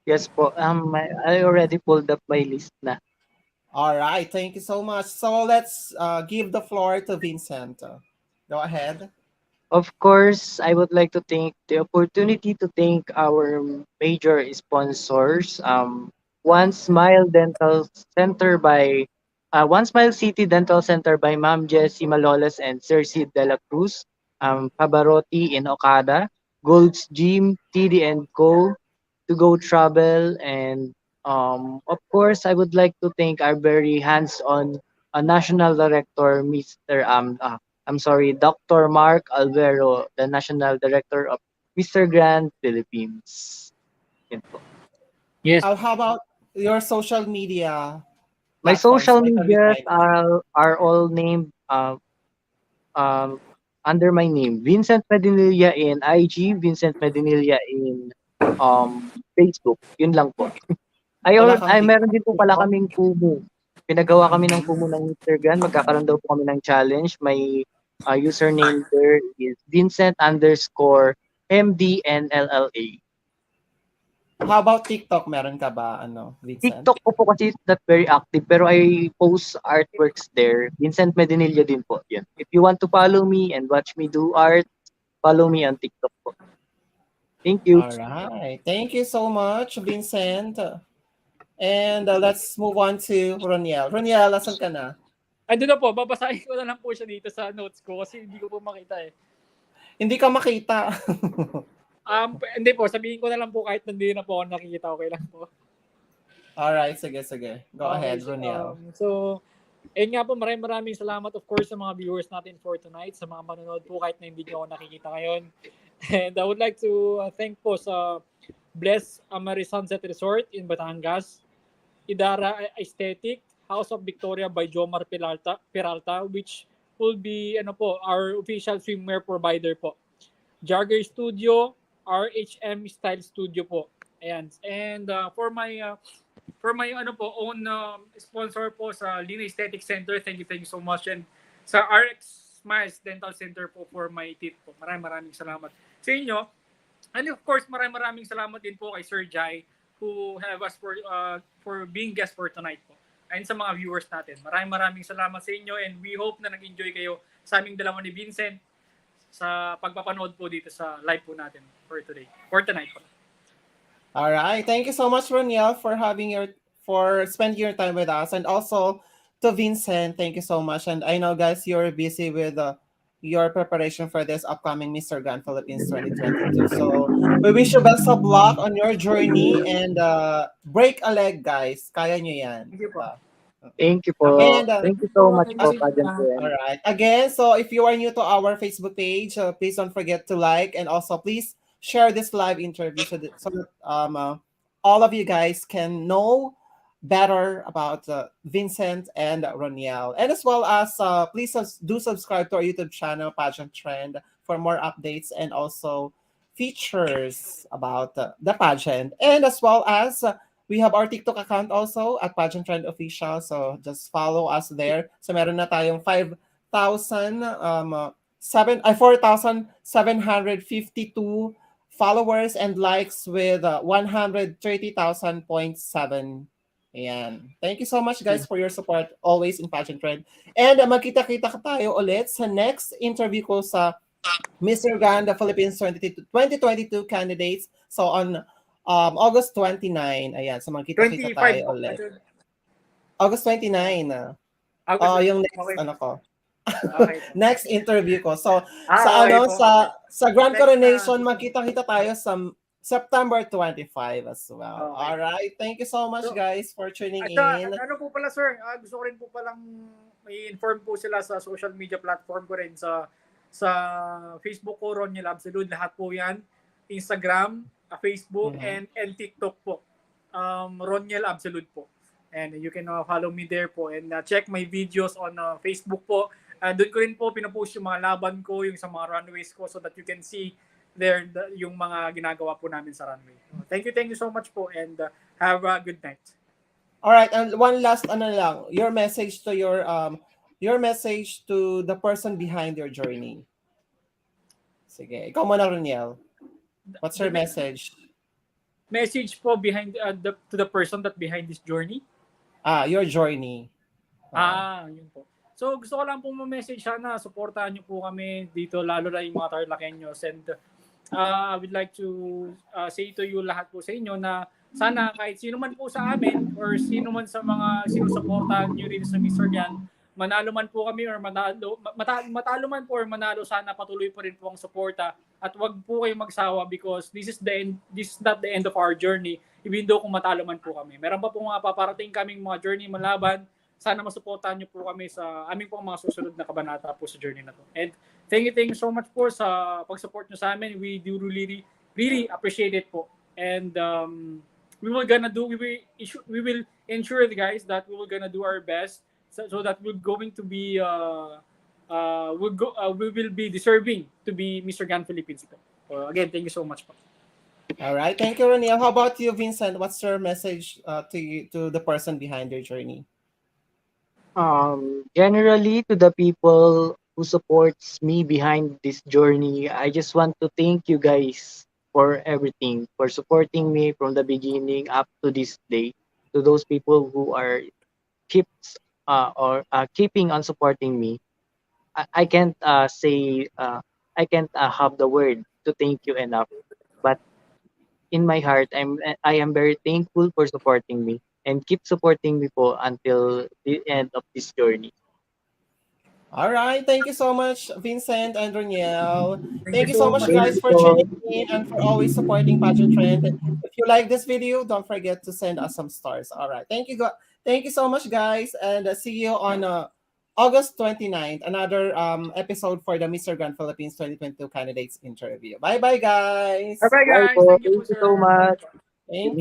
Yes po. I already pulled up my list na. All right, thank you so much. So let's give the floor to Vincent. Go ahead. Of course, I would like to take the opportunity to thank our major sponsors. One Smile Dental Center by One Smile City Dental Center by Ma'am Jessie Maloles and Sir Sid de la Cruz, Pavarotti in Okada, Gold's Gym, TD and Co, To Go Travel, and of course, I would like to thank our very hands-on National Director, I'm sorry, Dr. Mark Alvero, the National Director of Mr. Grand Philippines. Yun po. Yes. How about your social media My platforms? social Where can we medias find you? are all named um, under my name, Vincent Medinilla in IG, Vincent Medinilla in Facebook. Yun lang po. Wala kang Meron din po pala TikTok? kaming Kumu. Pinagawa kami ng Mhm. Kumu ng Mr. Gan. Magkakaroon daw po kami ng challenge. My username there is Vincent underscore MDNLLA. How about TikTok? Meron ka ba, Vincent? TikTok ko po kasi is not very active pero I post artworks there. Vincent Medinilla din po. Yun. If you want to follow me and watch me do art, follow me on TikTok po. Thank you. All right. Thank you so much, Vincent. And let's move on to Roniel. Roniel, asan ka na? Ando na po, babasahin ko na lang po siya dito sa notes ko kasi hindi ko po makita eh. Hindi ka makita. Hindi po, sabihin ko na lang po kahit nandito na po ako nakikita, okay lang po. All right, sige. Go Okay, ahead, Roniel. nga po, maraming salamat of course sa mga viewers natin for tonight, sa mga manonood po kahit na hindi nyo ako nakikita ngayon. And I would like to thank po sa Bless Amari Sunset Resort in Batangas, Idara Aesthetic, House of Victoria by Jomar Peralta, which will be our official swimwear provider po. Jagger Studio, RHM Style Studio po. Ayan. And for my own sponsor po sa Lina Aesthetic Center, thank you so much. And sa RX Smiles Dental Center po for my teeth po. Maraming salamat sa inyo. And of course, maraming salamat din po kay Sir Jai who have us for being guest for tonight po. And sa mga viewers natin. Maraming salamat sa inyo and we hope na nag-enjoy kayo sa aming dalawa ni Vincent sa pagpapanood po dito sa live po natin for tonight po. All right. Thank you so much, Roniel, for spending your time with us. And also to Vincent, thank you so much. And I know, guys, you're busy with your preparation for this upcoming Mr. Grand Philippines 2022. So we wish you best of luck on your journey and break a leg, guys. Kaya nyo yan. Thank you po. Diba? Thank you po. And Thank you so much po, Thank you. Pageant. all right. Again, so if you are new to our Facebook page, please don't forget to like and also please share this live interview so that all of you guys can know better about Vincent and Roniel. And as well as please do subscribe to our YouTube channel, Pageant Trend, for more updates and also features about the pageant. And as well as we have our TikTok account also at Pageant Trend Official. So just follow us there. So meron na tayong 4,752 followers and likes with 130,000.7. Ayan. Thank you so much, guys, for your support always in Pageant Trend. And magkita-kita tayo ulit sa next interview ko sa Mr. Grand Philippines 2022 candidates. So on August 29, ayan, so magkita-kita 25 tayo po. ulit. August 29. Yung next okay. Okay. Next interview ko. So okay po. sa Grand Next, Coronation magkita-kita tayo sa September 25 as well. Okay. All right. Thank you so much, So, guys, for tuning At in. ano po pala sir, gusto ko rin po palang i-inform po sila sa social media platform ko rin sa Facebook ko, RONNIEL ABSALUD, lahat po yan. Instagram, Facebook, and TikTok po. RONNIEL ABSALUD po. And you can follow me there po and check my videos on Facebook po. Doon ko rin po pinapost yung mga laban ko, yung sa mga runways ko so that you can see there yung mga ginagawa po namin sa runway. Thank you so much po and have a good night. All right, and one last your message to the person behind your journey. Sige, ikaw muna, Roniel. What's your message? Message po behind to the person that behind this journey? Your journey. Yun po. So gusto ko lang po ma-message sana, supportahan niyo po kami dito, lalo na yung mga Tarlaceños and I would like to say to you lahat po sa inyo na sana kahit sino man po sa amin or sino man sa mga sinusuportahan nyo rin sa Mr. Gan, manalo man po kami or matalo man po or manalo, sana patuloy pa rin po ang suporta at wag po kayong magsawa because this is not the end of our journey, even though kung matalo man po kami. Meron pa po mga paparating kaming mga journey malaban. Sana masuportahan niyo po kami sa aming pong mga susunod na kabanata po sa journey na to. And thank you so much po sa pag-support nyo sa amin. We do really appreciate it po. And we will ensure guys that we will gonna do our best so that we're going to be we will be deserving to be Mr. Gan Philippines ito. So again, thank you so much po. All right. Thank you, Ronniel. How about you, Vincent? What's your message to the person behind your journey? Generally, to the people who supports me behind this journey, I just want to thank you guys for everything, for supporting me from the beginning up to this day. To those people who are keeps or keeping on supporting me, I can't say I can't have the word to thank you enough. But in my heart, I am very thankful for supporting me and keep supporting me po until the end of this journey. All right. Thank you so much, Vincent and Ronniel. Thank you Thank you so so much, much. Thank guys, you for tuning po. in and for always supporting Pageant Trend. If you like this video, don't forget to send us some stars. All right. Thank you. Thank you so much, guys. And see you on August 29th, another episode for the Mr. Grand Philippines 2022 candidates interview. Bye bye, Bye guys. bye Bye guys. po. Thank you po Thank you so sir. much. Thank